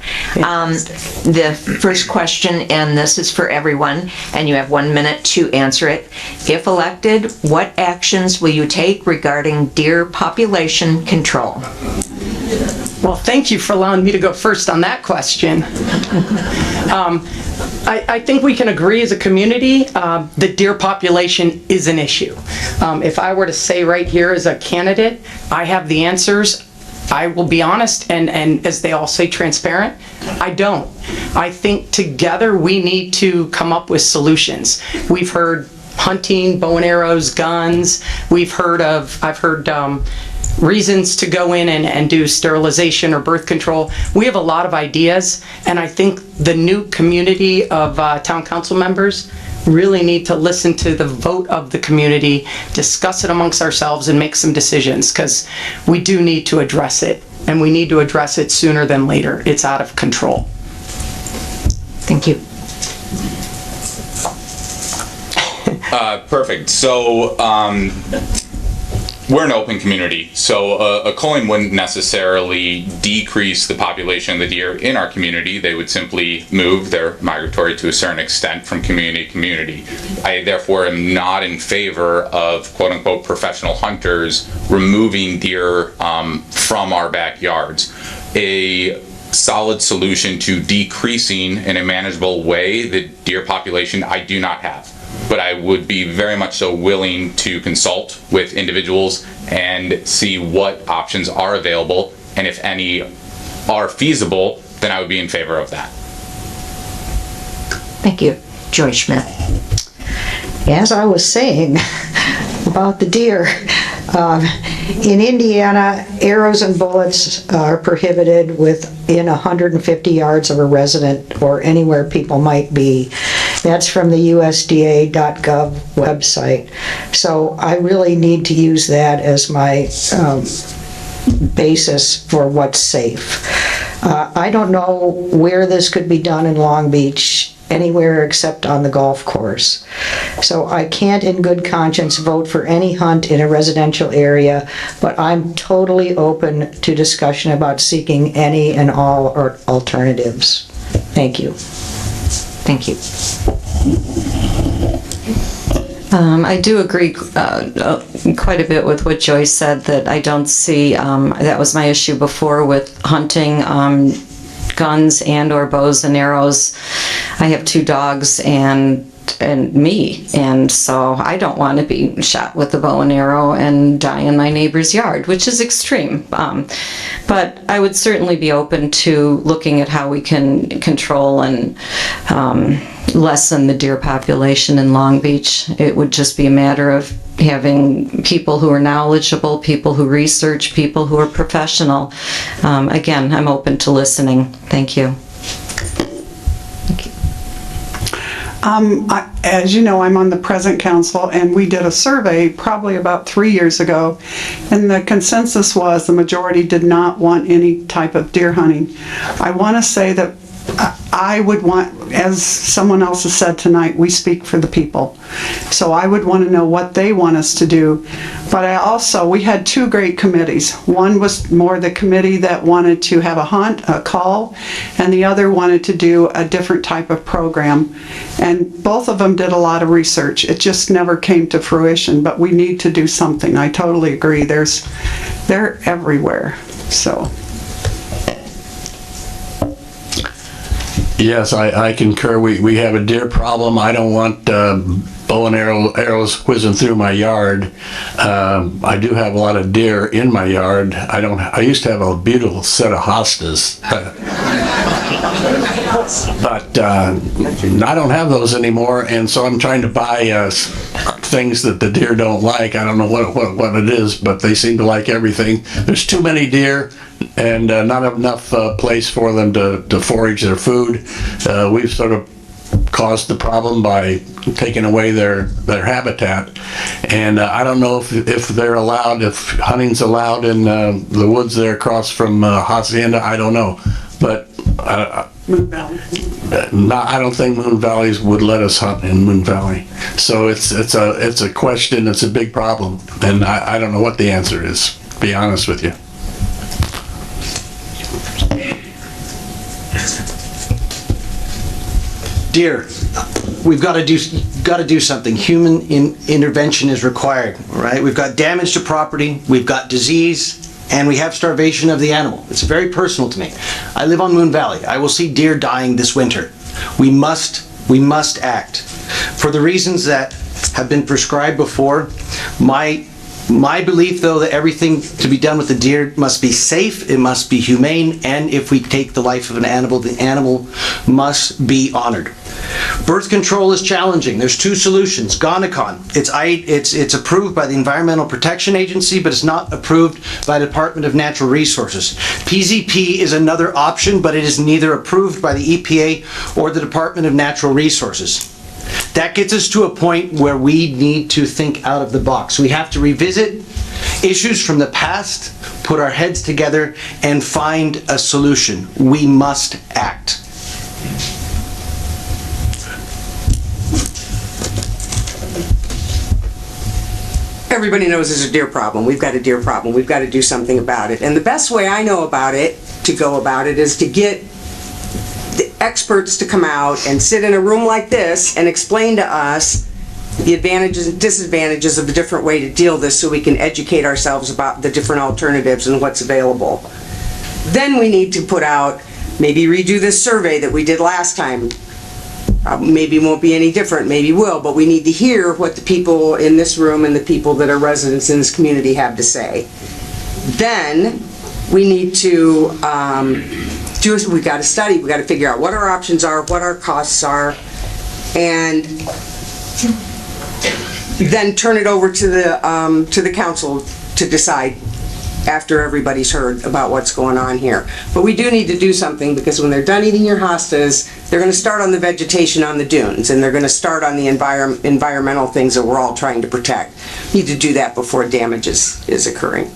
The first question, and this is for everyone, and you have 1 minute to answer it. If elected, what actions will you take regarding deer population control? Well, thank you for allowing me to go first on that question. I think we can agree as a community the deer population is an issue. If I were to say right here as a candidate, I have the answers, I will be honest and as they all say, transparent, I don't. I think together we need to come up with solutions. We've heard hunting, bow and arrows, guns. I've heard reasons to go in and do sterilization or birth control. We have a lot of ideas, and I think the new community of town council members really need to listen to the vote of the community, discuss it amongst ourselves, and make some decisions, because we do need to address it, and we need to address it sooner than later. It's out of control. Thank you. Perfect. So, we're an open community, so a culling wouldn't necessarily decrease the population of the deer in our community. They would simply move. They're migratory to a certain extent from community to community. I therefore am not in favor of quote-unquote professional hunters removing deer from our backyards. A solid solution to decreasing in a manageable way the deer population I do not have. But I would be very much so willing to consult with individuals and see what options are available, and if any are feasible, then I would be in favor of that. Thank you. Joy Schmidt. As I was saying about the deer, in Indiana, arrows and bullets are prohibited within 150 yards of a resident or anywhere people might be. That's from the USDA.gov website. So I really need to use that as my basis for what's safe. I don't know where this could be done in Long Beach, anywhere except on the golf course. So I can't in good conscience vote for any hunt in a residential area, but I'm totally open to discussion about seeking any and all alternatives. Thank you. Thank you. I do agree quite a bit with what Joyce said, that I don't see, that was my issue before with hunting guns and or bows and arrows. I have 2 dogs and me, and so I don't want to be shot with a bow and arrow and die in my neighbor's yard, which is extreme. But I would certainly be open to looking at how we can control and lessen the deer population in Long Beach. It would just be a matter of having people who are knowledgeable, people who research, people who are professional. Again, I'm open to listening. Thank you. As you know, I'm on the present council, and we did a survey probably about 3 years ago, and the consensus was the majority did not want any type of deer hunting. I want to say that I would want, as someone else has said tonight, we speak for the people. So I would want to know what they want us to do. But we had two great committees. One was more the committee that wanted to have a hunt, a call, and the other wanted to do a different type of program. And both of them did a lot of research. It just never came to fruition, but we need to do something. I totally agree. They're everywhere, so. Yes, I concur. We have a deer problem. I don't want bow and arrows whizzing through my yard. I do have a lot of deer in my yard. I used to have a beautiful set of hostas, but I don't have those anymore. And so I'm trying to buy things that the deer don't like. I don't know what it is, but they seem to like everything. There's too many deer, and not enough place for them to forage their food. We've sort of caused the problem by taking away their habitat, and I don't know if they're allowed, if hunting's allowed in the woods there across from Hacienda. I don't know, but Moon Valley. I don't think Moon Valleys would let us hunt in Moon Valley. So it's a question. It's a big problem, and I don't know what the answer is, to be honest with you. Deer, we've got to do something. Human intervention is required, right? We've got damage to property, we've got disease, and we have starvation of the animal. It's very personal to me. I live on Moon Valley. I will see deer dying this winter. We must act. For the reasons that have been prescribed before, my belief, though, that everything to be done with the deer must be safe, it must be humane, and if we take the life of an animal, the animal must be honored. Birth control is challenging. There's two solutions. Gonacon, it's approved by the Environmental Protection Agency, but it's not approved by the Department of Natural Resources. PZP is another option, but it is neither approved by the EPA or the Department of Natural Resources. That gets us to a point where we need to think out of the box. We have to revisit issues from the past, put our heads together, and find a solution. We must act. Everybody knows there's a deer problem. We've got a deer problem. We've got to do something about it. And the best way I know about it, to go about it, is to get the experts to come out and sit in a room like this and explain to us the advantages and disadvantages of the different way to deal this, so we can educate ourselves about the different alternatives and what's available. Then we need to put out, maybe redo this survey that we did last time. Maybe it won't be any different, maybe will, but we need to hear what the people in this room and the people that are residents in this community have to say. Then we need to we've got to study, we've got to figure out what our options are, what our costs are, and then turn it over to the council to decide after everybody's heard about what's going on here. But we do need to do something, because when they're done eating your hostas, they're going to start on the vegetation on the dunes, and they're going to start on the environmental things that we're all trying to protect. We need to do that before damage is occurring.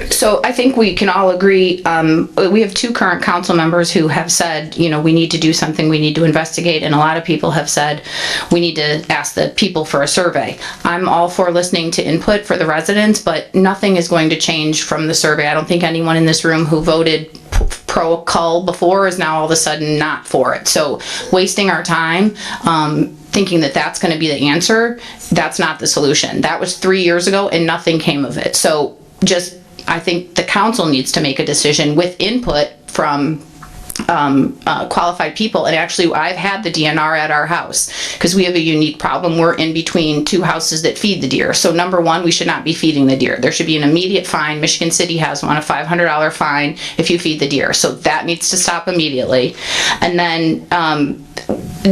So I think we can all agree, we have two current council members who have said, we need to do something, we need to investigate, and a lot of people have said we need to ask the people for a survey. I'm all for listening to input for the residents, but nothing is going to change from the survey. I don't think anyone in this room who voted pro-cull before is now all of a sudden not for it. So wasting our time thinking that that's going to be the answer, that's not the solution. That was 3 years ago and nothing came of it. So I think the council needs to make a decision with input from qualified people. And actually, I've had the DNR at our house because we have a unique problem. We're in between two houses that feed the deer. So number one, we should not be feeding the deer. There should be an immediate fine. Michigan City has one, a $500 fine if you feed the deer. So that needs to stop immediately. And then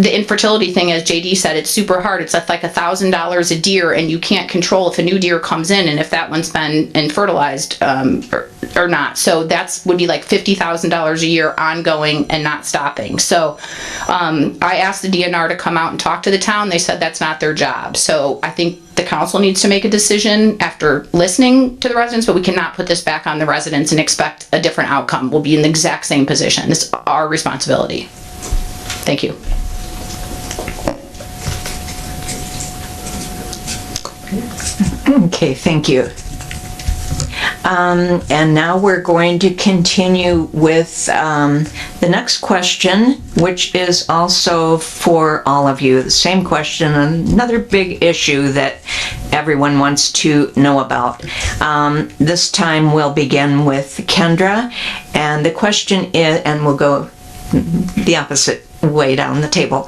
the infertility thing, as JD said, it's super hard. It's like $1,000 a deer, and you can't control if a new deer comes in and if that one's been fertilized or not. So that's would be like $50,000 a year ongoing and not stopping. So I asked the DNR to come out and talk to the town. They said that's not their job. So I think the council needs to make a decision after listening to the residents, but we cannot put this back on the residents and expect a different outcome. We'll be in the exact same position. It's our responsibility. Thank you. Okay, thank you. And now we're going to continue with the next question, which is also for all of you. The same question, another big issue that everyone wants to know about. This time we'll begin with Kendra, and the question is, and we'll go the opposite way down the table.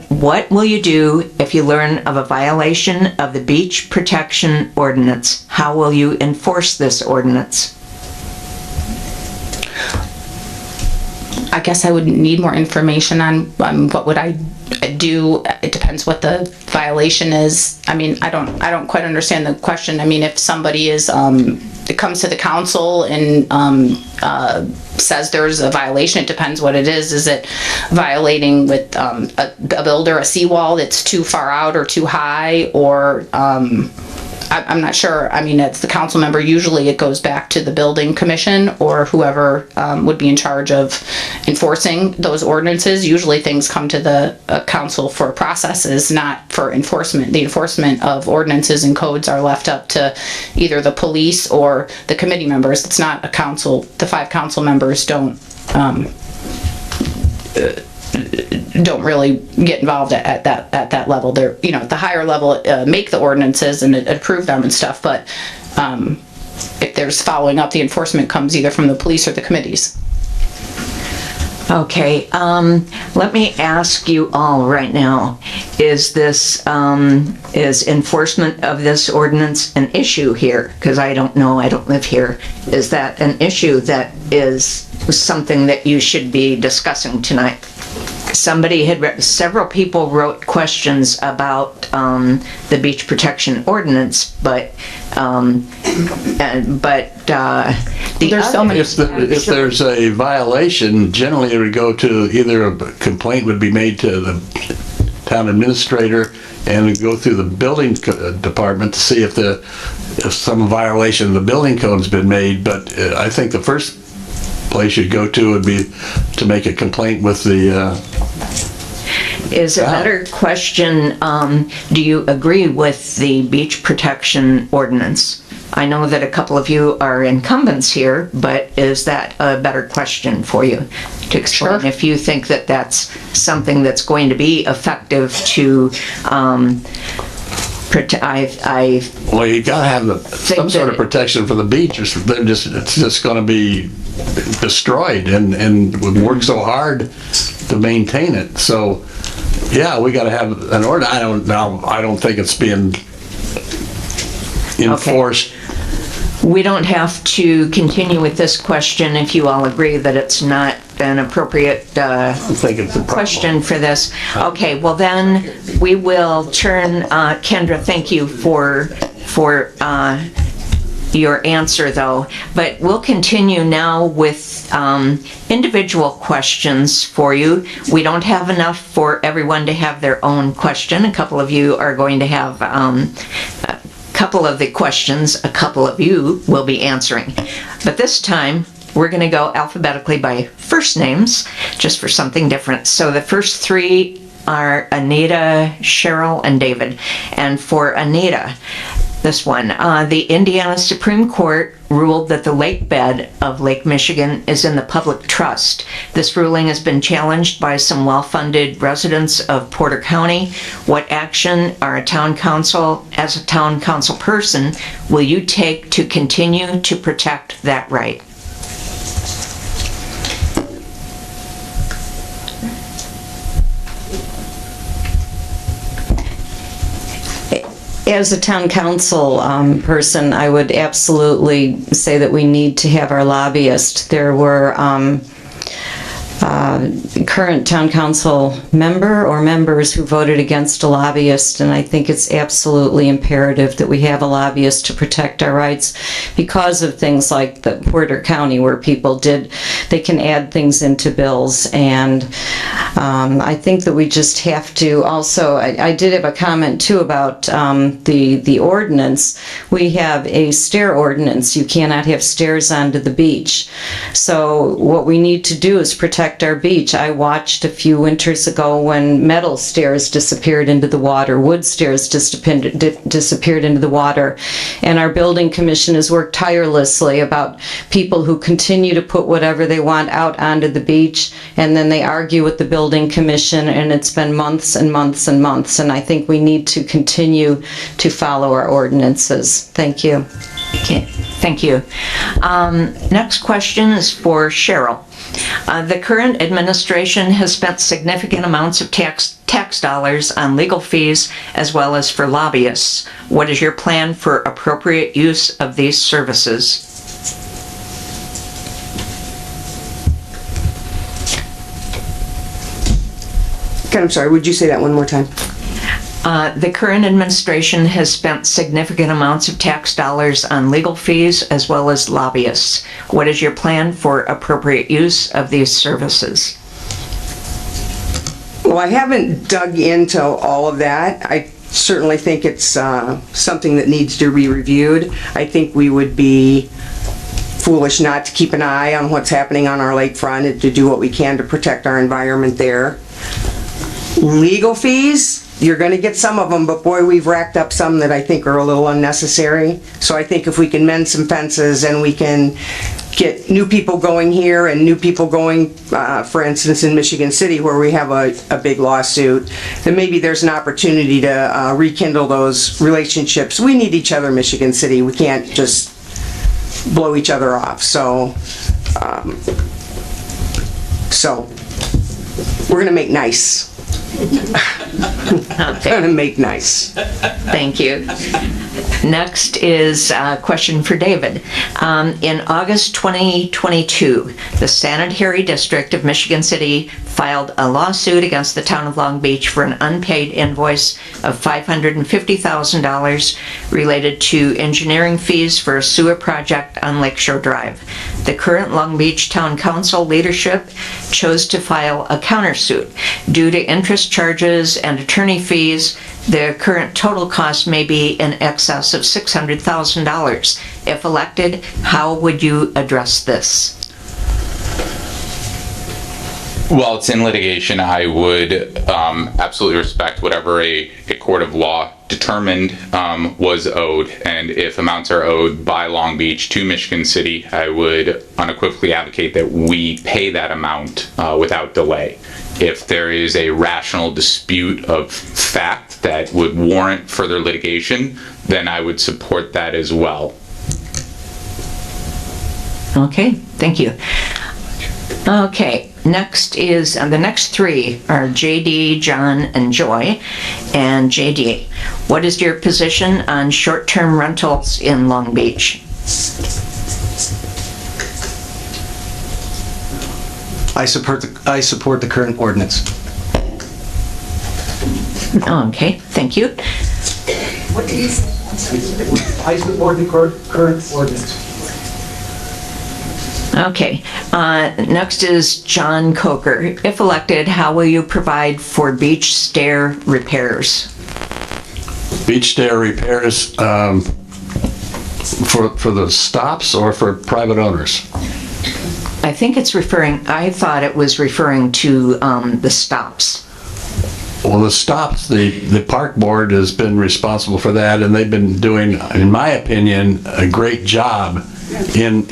What will you do if you learn of a violation of the beach protection ordinance? How will you enforce this ordinance? I guess I would need more information on what would I do. It depends what the violation is. I mean, I don't quite understand the question. I mean, if somebody is it comes to the council and says there's a violation, it depends what it is. Is it violating with a builder, a seawall that's too far out or too high, or I'm not sure. I mean, it's the council member. Usually it goes back to the building commission or whoever would be in charge of enforcing those ordinances. Usually things come to the council for processes, not for enforcement. The enforcement of ordinances and codes are left up to either the police or the committee members. It's not a council. The 5 council members don't really get involved at that level. They're, you know, at the higher level, make the ordinances and approve them and stuff, but if there's following up, the enforcement comes either from the police or the committees. Okay, let me ask you all right now, is enforcement of this ordinance an issue here? Because I don't know, I don't live here. Is that an issue that is something that you should be discussing tonight? Several people wrote questions about the beach protection ordinance, but there's so many. If there's a violation, generally it would go to either a complaint would be made to the town administrator and it'd go through the building department to see if some violation of the building code has been made. But I think the first place you'd go to would be to make a complaint with the is a better question, do you agree with the beach protection ordinance? I know that a couple of you are incumbents here, but is that a better question for you to explain? Sure. If you think that that's something that's going to be effective to well, you gotta have some sort of protection for the beach, or it's just going to be destroyed, and we work so hard to maintain it. So, yeah, we got to have an order. I don't think it's being enforced. Okay. We don't have to continue with this question if you all agree that it's not an appropriate question for this. Okay, well then we will turn, Kendra, thank you for your answer though, but we'll continue now with individual questions for you. We don't have enough for everyone to have their own question. A couple of you are going to have couple of the questions a couple of you will be answering. But this time, we're going to go alphabetically by first names, just for something different. So the first 3 are Anita, Cheryl, and David. And for Anita, this one, the Indiana Supreme Court ruled that the lake bed of Lake Michigan is in the public trust. This ruling has been challenged by some well-funded residents of Porter County. What action as a town council person, will you take to continue to protect that right? As a town council person, I would absolutely say that we need to have our lobbyist. There were current town council member or members who voted against a lobbyist, and I think it's absolutely imperative that we have a lobbyist to protect our rights because of things like the Porter County where people they can add things into bills, and I think that we just have to also, I did have a comment too about the ordinance. We have a stair ordinance. You cannot have stairs onto the beach. So what we need to do is protect our beach. I watched a few winters ago when metal stairs disappeared into the water, wood stairs disappeared into the water, and our building commission has worked tirelessly about people who continue to put whatever they want out onto the beach, and then they argue with the building commission, and it's been months and months and months, and I think we need to continue to follow our ordinances. Thank you. Okay, thank you. Next question is for Cheryl. The current administration has spent significant amounts of tax dollars on legal fees as well as for lobbyists. What is your plan for appropriate use of these services? I'm sorry, would you say that one more time? The current administration has spent significant amounts of tax dollars on legal fees as well as lobbyists. What is your plan for appropriate use of these services? Well, I haven't dug into all of that. I certainly think it's something that needs to be reviewed. I think we would be foolish not to keep an eye on what's happening on our lakefront and to do what we can to protect our environment there. Legal fees, you're going to get some of them, but boy, we've racked up some that I think are a little unnecessary. So I think if we can mend some fences and we can get new people going here and new people going, for instance, in Michigan City where we have a big lawsuit, then maybe there's an opportunity to rekindle those relationships. We need each other in Michigan City. We can't just blow each other off. So we're going to make nice. Okay. Going to make nice. Thank you. Next is a question for David. In August 2022, the Sanitary District of Michigan City filed a lawsuit against the town of Long Beach for an unpaid invoice of $550,000 related to engineering fees for a sewer project on Lakeshore Drive. The current Long Beach Town Council leadership chose to file a countersuit. Due to interest charges and attorney fees, the current total cost may be in excess of $600,000. If elected, how would you address this? While it's in litigation, I would absolutely respect whatever a court of law determined was owed, and if amounts are owed by Long Beach to Michigan City, I would unequivocally advocate that we pay that amount without delay. If there is a rational dispute of fact that would warrant further litigation, then I would support that as well. Okay, thank you. Okay, next is, the next three are JD, John, and Joy. And JD, what is your position on short-term rentals in Long Beach? I support the current ordinance. Okay, thank you. What did you say? I support the current ordinance. Okay, next is John Coker. If elected, how will you provide for beach stair repairs? Beach stair repairs for the stops or for private owners? I think it's I thought it was referring to the stops. Well, the stops, the park board has been responsible for that, and they've been doing, in my opinion, a great job in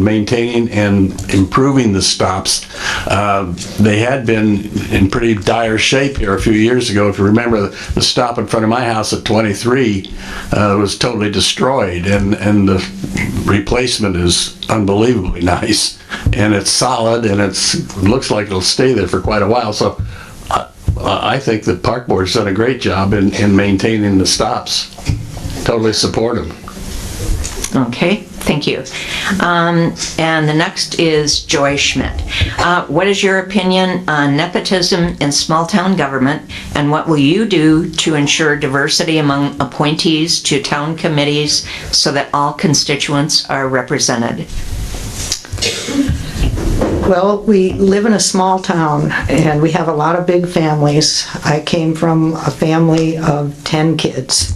maintaining and improving the stops. They had been in pretty dire shape here a few years ago. If you remember, the stop in front of my house at 23 was totally destroyed, and the replacement is unbelievably nice, and it's solid, and it looks like it'll stay there for quite a while. So I think the park board's done a great job in maintaining the stops. Totally support them. Okay, Thank you. And the next is Joy Schmidt. What is your opinion on nepotism in small-town government, and what will you do to ensure diversity among appointees to town committees so that all constituents are represented? Well, we live in a small town, and we have a lot of big families. I came from a family of 10 kids.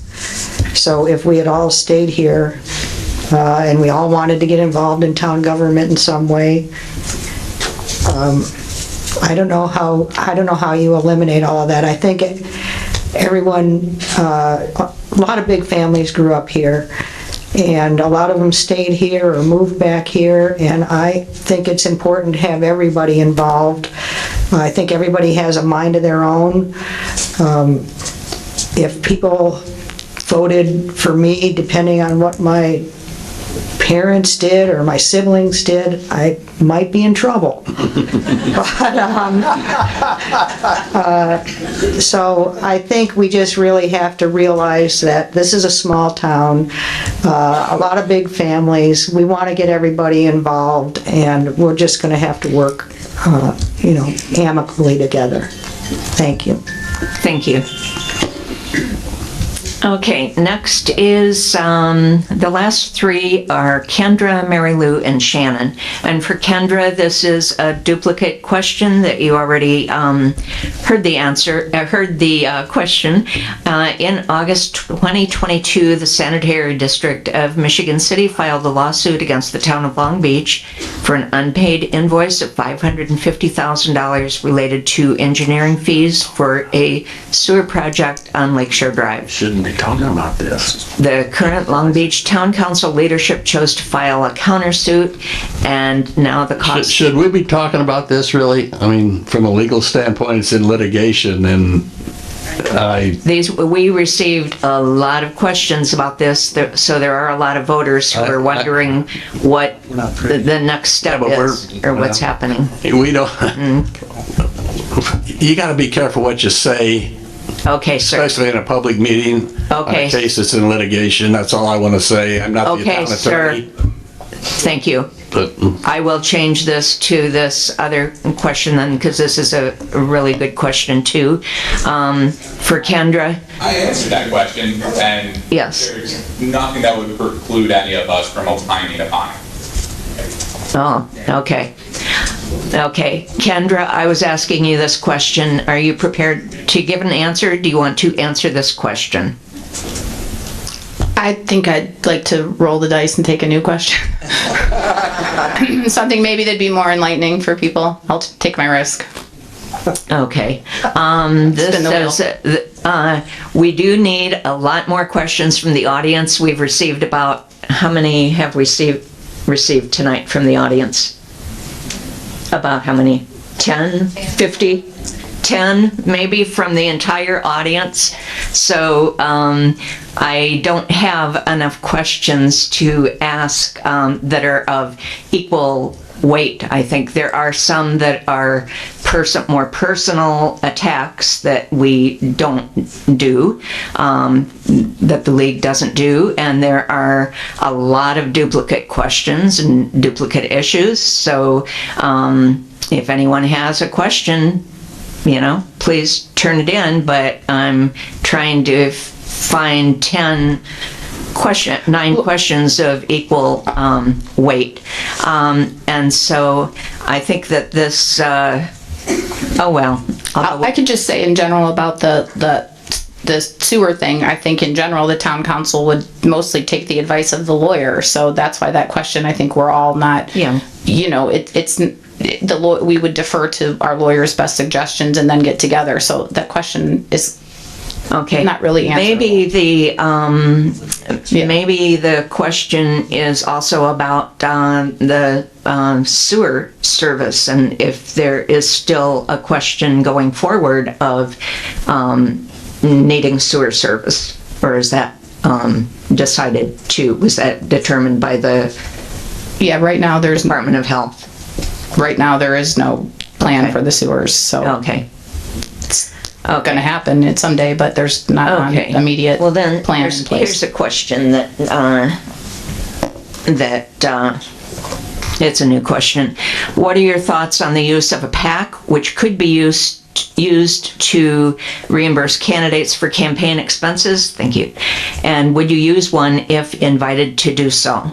So if we had all stayed here, and we all wanted to get involved in town government in some way, I don't know how you eliminate all of that. I think everyone, a lot of big families grew up here, and a lot of them stayed here or moved back here, and I think it's important to have everybody involved. I think everybody has a mind of their own. If people voted for me, depending on what my parents did or my siblings did, I might be in trouble. So I think we just really have to realize that this is a small town, a lot of big families. We want to get everybody involved, and we're just going to have to work, amicably together. Thank you. Thank you. Okay, next is, the last three are Kendra, Mary Lou, and Shannon. And for Kendra, this is a duplicate question that you already heard the question. In August 2022, the Sanitary District of Michigan City filed a lawsuit against the town of Long Beach for an unpaid invoice of $550,000 related to engineering fees for a sewer project on Lakeshore Drive. Shouldn't be talking about this. The current Long Beach Town Council leadership chose to file a countersuit, and now the cost... Should we be talking about this, really? I mean, from a legal standpoint, it's in litigation, and we received a lot of questions about this, so there are a lot of voters who are wondering what the next step is, or what's happening. We don't... You gotta be careful what you say. Okay, sir. Especially in a public meeting. Okay. On a case that's in litigation. That's all I want to say. I'm not the town attorney. Sir. Thank you. But I will change this to this other question then, because this is a really good question too. For Kendra. I answered that question, and yes, there's nothing that would preclude any of us from opining upon it. Oh, okay. Okay, Kendra, I was asking you this question. Are you prepared to give an answer? Do you want to answer this question? I think I'd like to roll the dice and take a new question. Something maybe that'd be more enlightening for people. I'll take my risk. Okay. This says, we do need a lot more questions from the audience. We've received about, how many have we received tonight from the audience? About how many? 10? 50? 10 maybe from the entire audience. So I don't have enough questions to ask that are of equal weight. I think there are some that are more personal attacks that we don't do, that the league doesn't do, and there are a lot of duplicate questions and duplicate issues. So if anyone has a question, please turn it in, but I'm trying to find 9 questions of equal weight. And so I think that this, I could just say in general about the sewer thing. I think in general, the town council would mostly take the advice of the lawyer. So that's why that question, I think we're all not, we would defer to our lawyer's best suggestions and then get together. So that question is not really answerable. Maybe the question is also about the sewer service, and if there is still a question going forward of needing sewer service, or is that was that determined by the right now there's Department of Health? Right now there is no plan for the sewers, so it's going to happen someday, but there's not an immediate well, then plan in place. Here's a question that that, it's a new question. What are your thoughts on the use of a PAC, which could be used to reimburse candidates for campaign expenses? Thank you. And would you use one if invited to do so?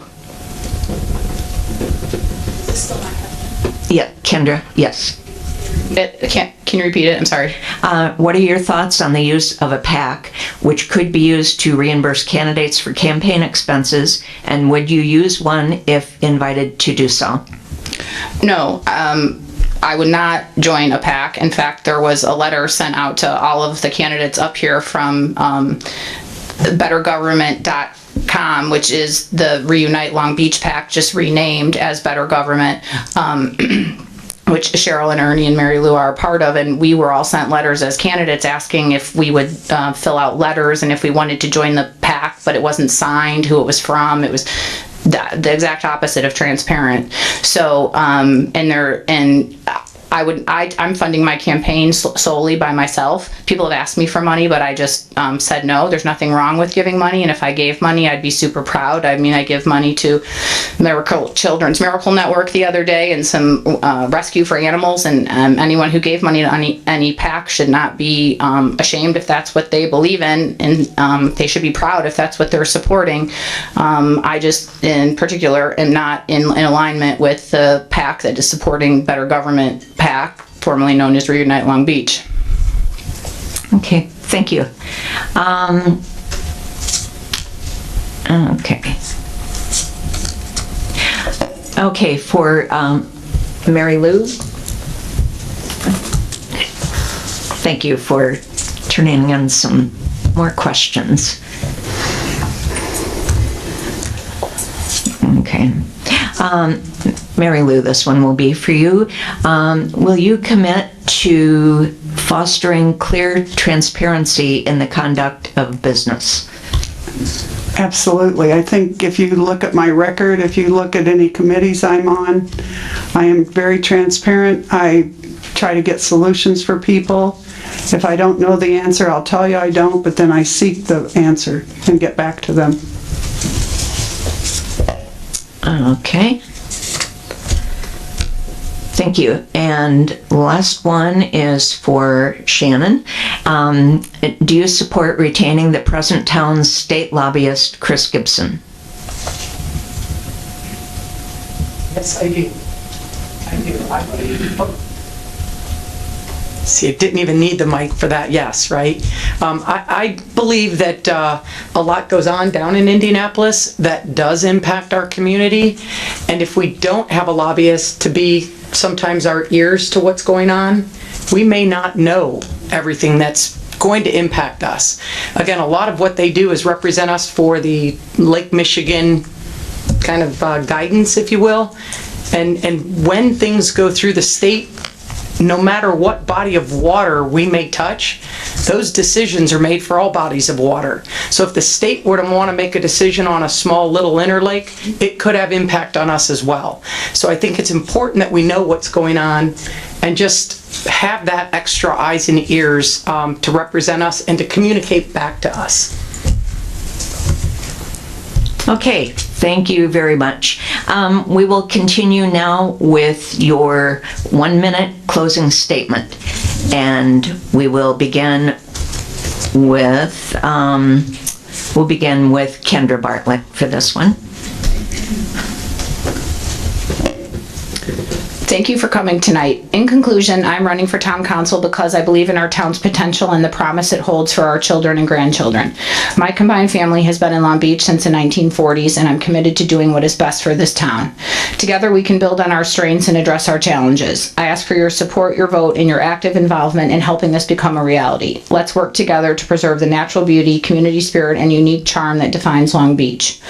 Yeah, Kendra, yes. Can you repeat it? I'm sorry. What are your thoughts on the use of a PAC, which could be used to reimburse candidates for campaign expenses, and would you use one if invited to do so? No, I would not join a PAC. In fact, there was a letter sent out to all of the candidates up here from bettergovernment.com, which is the Reunite Long Beach PAC, just renamed as Better Government. Which Cheryl and Ernie and Mary Lou are a part of, and we were all sent letters as candidates asking if we would fill out letters and if we wanted to join the PAC, but it wasn't signed, who it was from. It was the exact opposite of transparent. So, I'm funding my campaign solely by myself. People have asked me for money, but I just said no. There's nothing wrong with giving money, and if I gave money, I'd be super proud. I mean, I give money to Children's Miracle Network the other day and some Rescue for Animals, and anyone who gave money to any PAC should not be ashamed if that's what they believe in, and they should be proud if that's what they're supporting. I just, in particular, am not in alignment with the PAC that is supporting Better Government PAC, formerly known as Reunite Long Beach. Okay, thank you. Okay, for Mary Lou. Thank you for turning in some more questions. Okay. Mary Lou, this one will be for you. Will you commit to fostering clear transparency in the conduct of business? Absolutely. I think if you look at my record, if you look at any committees I'm on, I am very transparent. I try to get solutions for people. If I don't know the answer, I'll tell you I don't, but then I seek the answer and get back to them. Okay. Thank you. And last one is for Shannon. Do you support retaining the present town's state lobbyist, Chris Gibson? Yes, I do. See, it didn't even need the mic for that yes, right? I believe that a lot goes on down in Indianapolis that does impact our community. And if we don't have a lobbyist to be sometimes our ears to what's going on, we may not know everything that's going to impact us. Again, a lot of what they do is represent us for the Lake Michigan kind of guidance, if you will. And when things go through the state, no matter what body of water we may touch, those decisions are made for all bodies of water. So if the state were to want to make a decision on a small little interlake, it could have impact on us as well. So I think it's important that we know what's going on and just have that extra eyes and ears to represent us and to communicate back to us. Okay, thank you very much. We will continue now with your 1-minute closing statement. And we will begin with, Kendra Bartlett for this one. Thank you for coming tonight. In conclusion, I'm running for town council because I believe in our town's potential and the promise it holds for our children and grandchildren. My combined family has been in Long Beach since the 1940s, and I'm committed to doing what is best for this town. Together, we can build on our strengths and address our challenges. I ask for your support, your vote, and your active involvement in helping this become a reality. Let's work together to preserve the natural beauty, community spirit, and unique charm that defines Long Beach.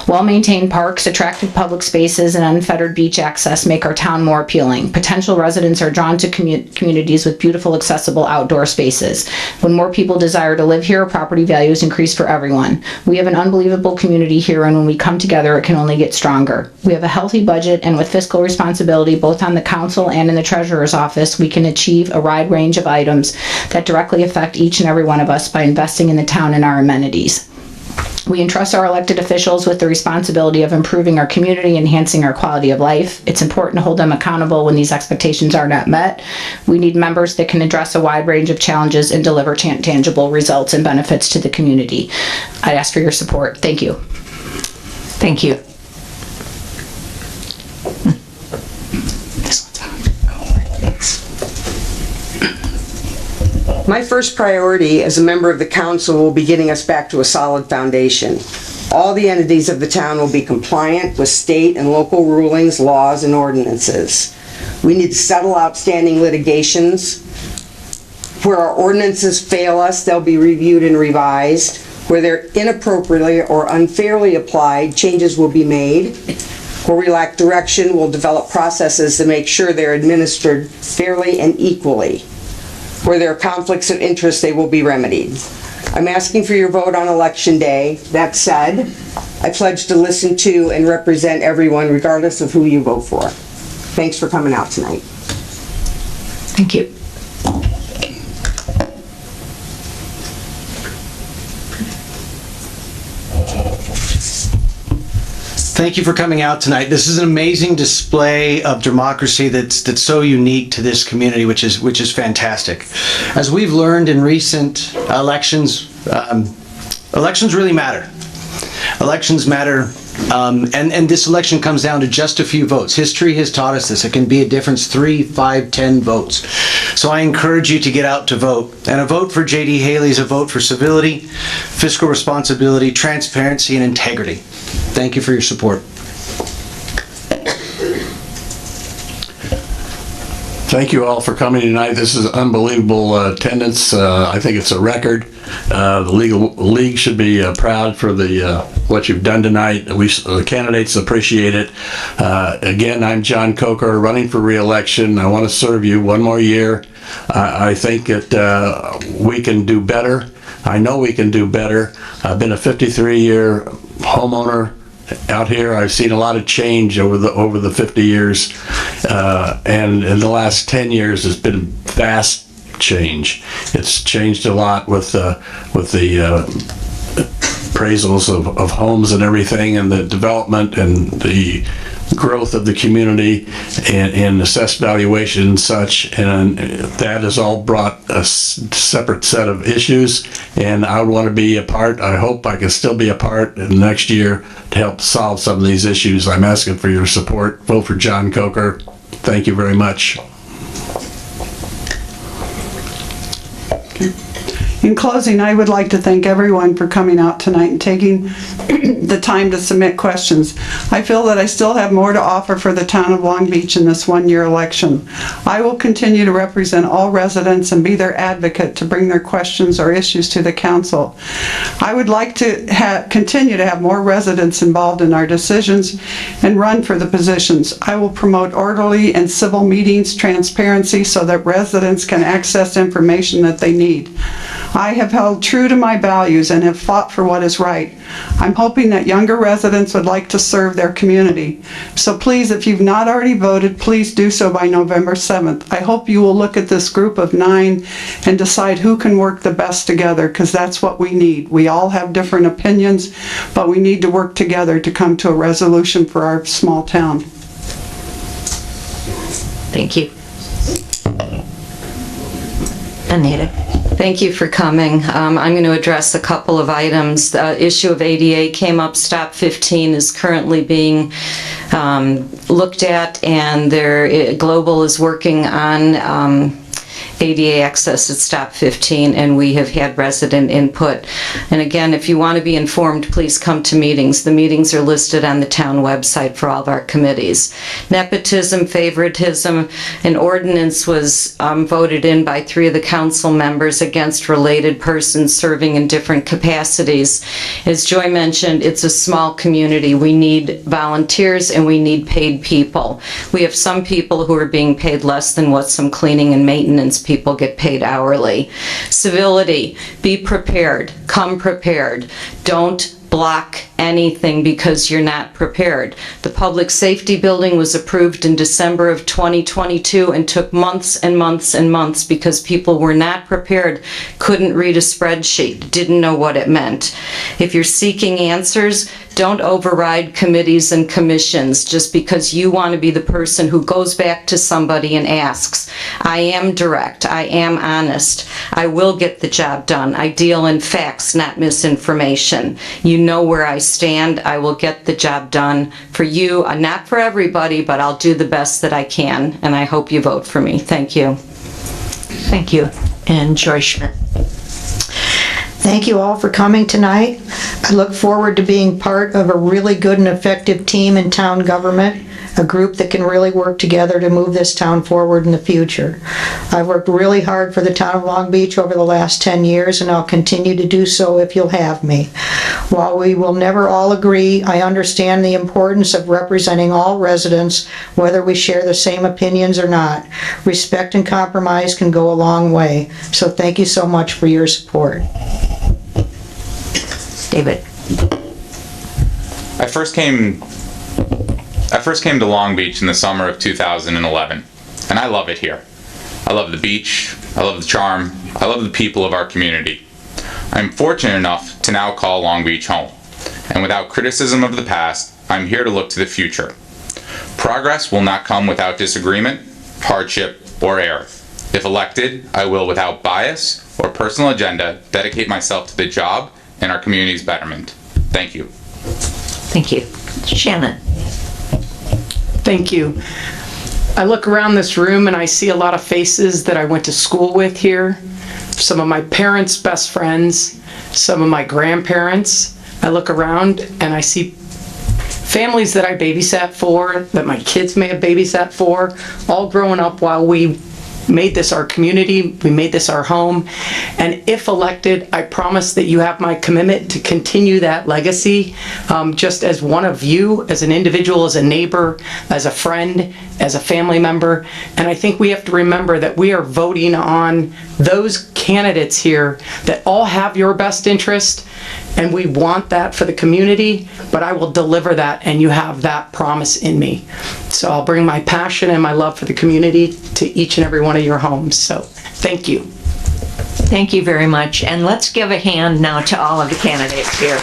Well-maintained parks, attractive public spaces, and unfettered beach access make our town more appealing. Potential residents are drawn to communities with beautiful, accessible outdoor spaces. When more people desire to live here, property values increase for everyone. We have an unbelievable community here, and when we come together, it can only get stronger. We have a healthy budget, and with fiscal responsibility both on the council and in the treasurer's office, we can achieve a wide range of items that directly affect each and every one of us by investing in the town and our amenities. We entrust our elected officials with the responsibility of improving our community, enhancing our quality of life. It's important to hold them accountable when these expectations are not met. We need members that can address a wide range of challenges and deliver tangible results and benefits to the community. I ask for your support. Thank you. Thank you. My first priority as a member of the council will be getting us back to a solid foundation. All the entities of the town will be compliant with state and local rulings, laws, and ordinances. We need to settle outstanding litigations. Where our ordinances fail us, they'll be reviewed and revised. Where they're inappropriately or unfairly applied, changes will be made. Where we lack direction, we'll develop processes to make sure they're administered fairly and equally. Where there are conflicts of interest, they will be remedied. I'm asking for your vote on Election Day. That said, I pledge to listen to and represent everyone regardless of who you vote for. Thanks for coming out tonight. Thank you. Thank you for coming out tonight. This is an amazing display of democracy that's so unique to this community, which is fantastic. As we've learned in recent elections, elections really matter. Elections matter, and this election comes down to just a few votes. History has taught us this. It can be a difference 3, 5, 10 votes. So I encourage you to get out to vote. And a vote for J.D. Haley is a vote for civility, fiscal responsibility, transparency, and integrity. Thank you for your support. Thank you all for coming tonight. This is unbelievable attendance. I think it's a record. The league should be proud for what you've done tonight. The candidates appreciate it. Again, I'm John Coker, running for re-election. I want to serve you one more year. I think that we can do better. I know we can do better. I've been a 53-year homeowner out here. I've seen a lot of change over the 50 years, and in the last 10 years, there's been vast change. It's changed a lot with the appraisals of homes and everything, and the development and the growth of the community and assessed valuation and such, and that has all brought a separate set of issues, and I would want to be a part. I hope I can still be a part in the next year to help solve some of these issues. I'm asking for your support. Vote for John Coker. Thank you very much. In closing, I would like to thank everyone for coming out tonight and taking the time to submit questions. I feel that I still have more to offer for the town of Long Beach in this one-year election. I will continue to represent all residents and be their advocate to bring their questions or issues to the council. I would like to continue to have more residents involved in our decisions and run for the positions. I will promote orderly and civil meetings, transparency, so that residents can access information that they need. I have held true to my values and have fought for what is right. I'm hoping that younger residents would like to serve their community. So please, if you've not already voted, please do so by November 7th. I hope you will look at this group of 9 and decide who can work the best together, because that's what we need. We all have different opinions, but we need to work together to come to a resolution for our small town. Thank you. Anita. Thank you for coming. I'm going to address a couple of items. The issue of ADA came up. Stop 15 is currently being looked at, and Global is working on ADA access at Stop 15, and we have had resident input. And again, if you want to be informed, please come to meetings. The meetings are listed on the town website for all of our committees. Nepotism, favoritism, an ordinance was voted in by 3 of the council members against related persons serving in different capacities. As Joy mentioned, it's a small community. We need volunteers and we need paid people. We have some people who are being paid less than what some cleaning and maintenance people get paid hourly. Civility, be prepared, come prepared. Don't block anything because you're not prepared. The public safety building was approved in December of 2022 and took months and months and months because people were not prepared, couldn't read a spreadsheet, didn't know what it meant. If you're seeking answers, don't override committees and commissions just because you want to be the person who goes back to somebody and asks. I am direct. I am honest. I will get the job done. I deal in facts, not misinformation. You know where I stand. I will get the job done for you, not for everybody, but I'll do the best that I can, and I hope you vote for me. Thank you. Thank you. And Joy Schmidt. Thank you all for coming tonight. I look forward to being part of a really good and effective team in town government, a group that can really work together to move this town forward in the future. I've worked really hard for the town of Long Beach over the last 10 years, and I'll continue to do so if you'll have me. While we will never all agree, I understand the importance of representing all residents, whether we share the same opinions or not. Respect and compromise can go a long way. So thank you so much for your support. David. I first came to Long Beach in the summer of 2011, and I love it here. I love the beach, I love the charm, I love the people of our community. I'm fortunate enough to now call Long Beach home, and without criticism of the past, I'm here to look to the future. Progress will not come without disagreement, hardship, or error. If elected, I will, without bias or personal agenda, dedicate myself to the job and our community's betterment. Thank you. Thank you. Shannon. Thank you. I look around this room and I see a lot of faces that I went to school with here. Some of my parents' best friends, some of my grandparents. I look around and I see families that I babysat for, that my kids may have babysat for, all growing up while we made this our community, we made this our home. And if elected, I promise that you have my commitment to continue that legacy, just as one of you, as an individual, as a neighbor, as a friend, as a family member. And I think we have to remember that we are voting on those candidates here that all have your best interest, and we want that for the community, but I will deliver that, and you have that promise in me. So I'll bring my passion and my love for the community to each and every one of your homes. So thank you. Thank you very much. And let's give a hand now to all of the candidates here.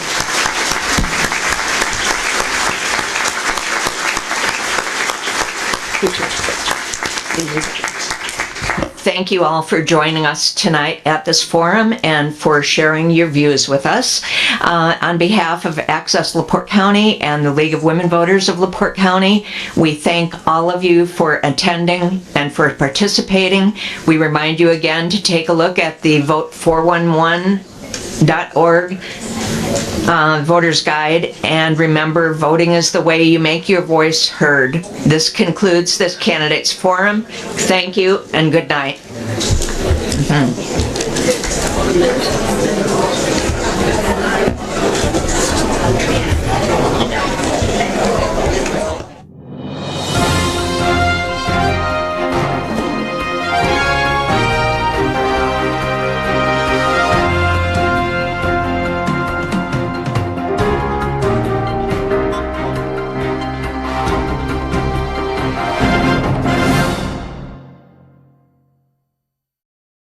Thank you all for joining us tonight at this forum and for sharing your views with us. On behalf of Access LaPorte County and the League of Women Voters of LaPorte County, we thank all of you for attending and for participating. We remind you again to take a look at the vote411.org voter's guide, and remember, voting is the way you make your voice heard. This concludes this candidates forum. Thank you and good night.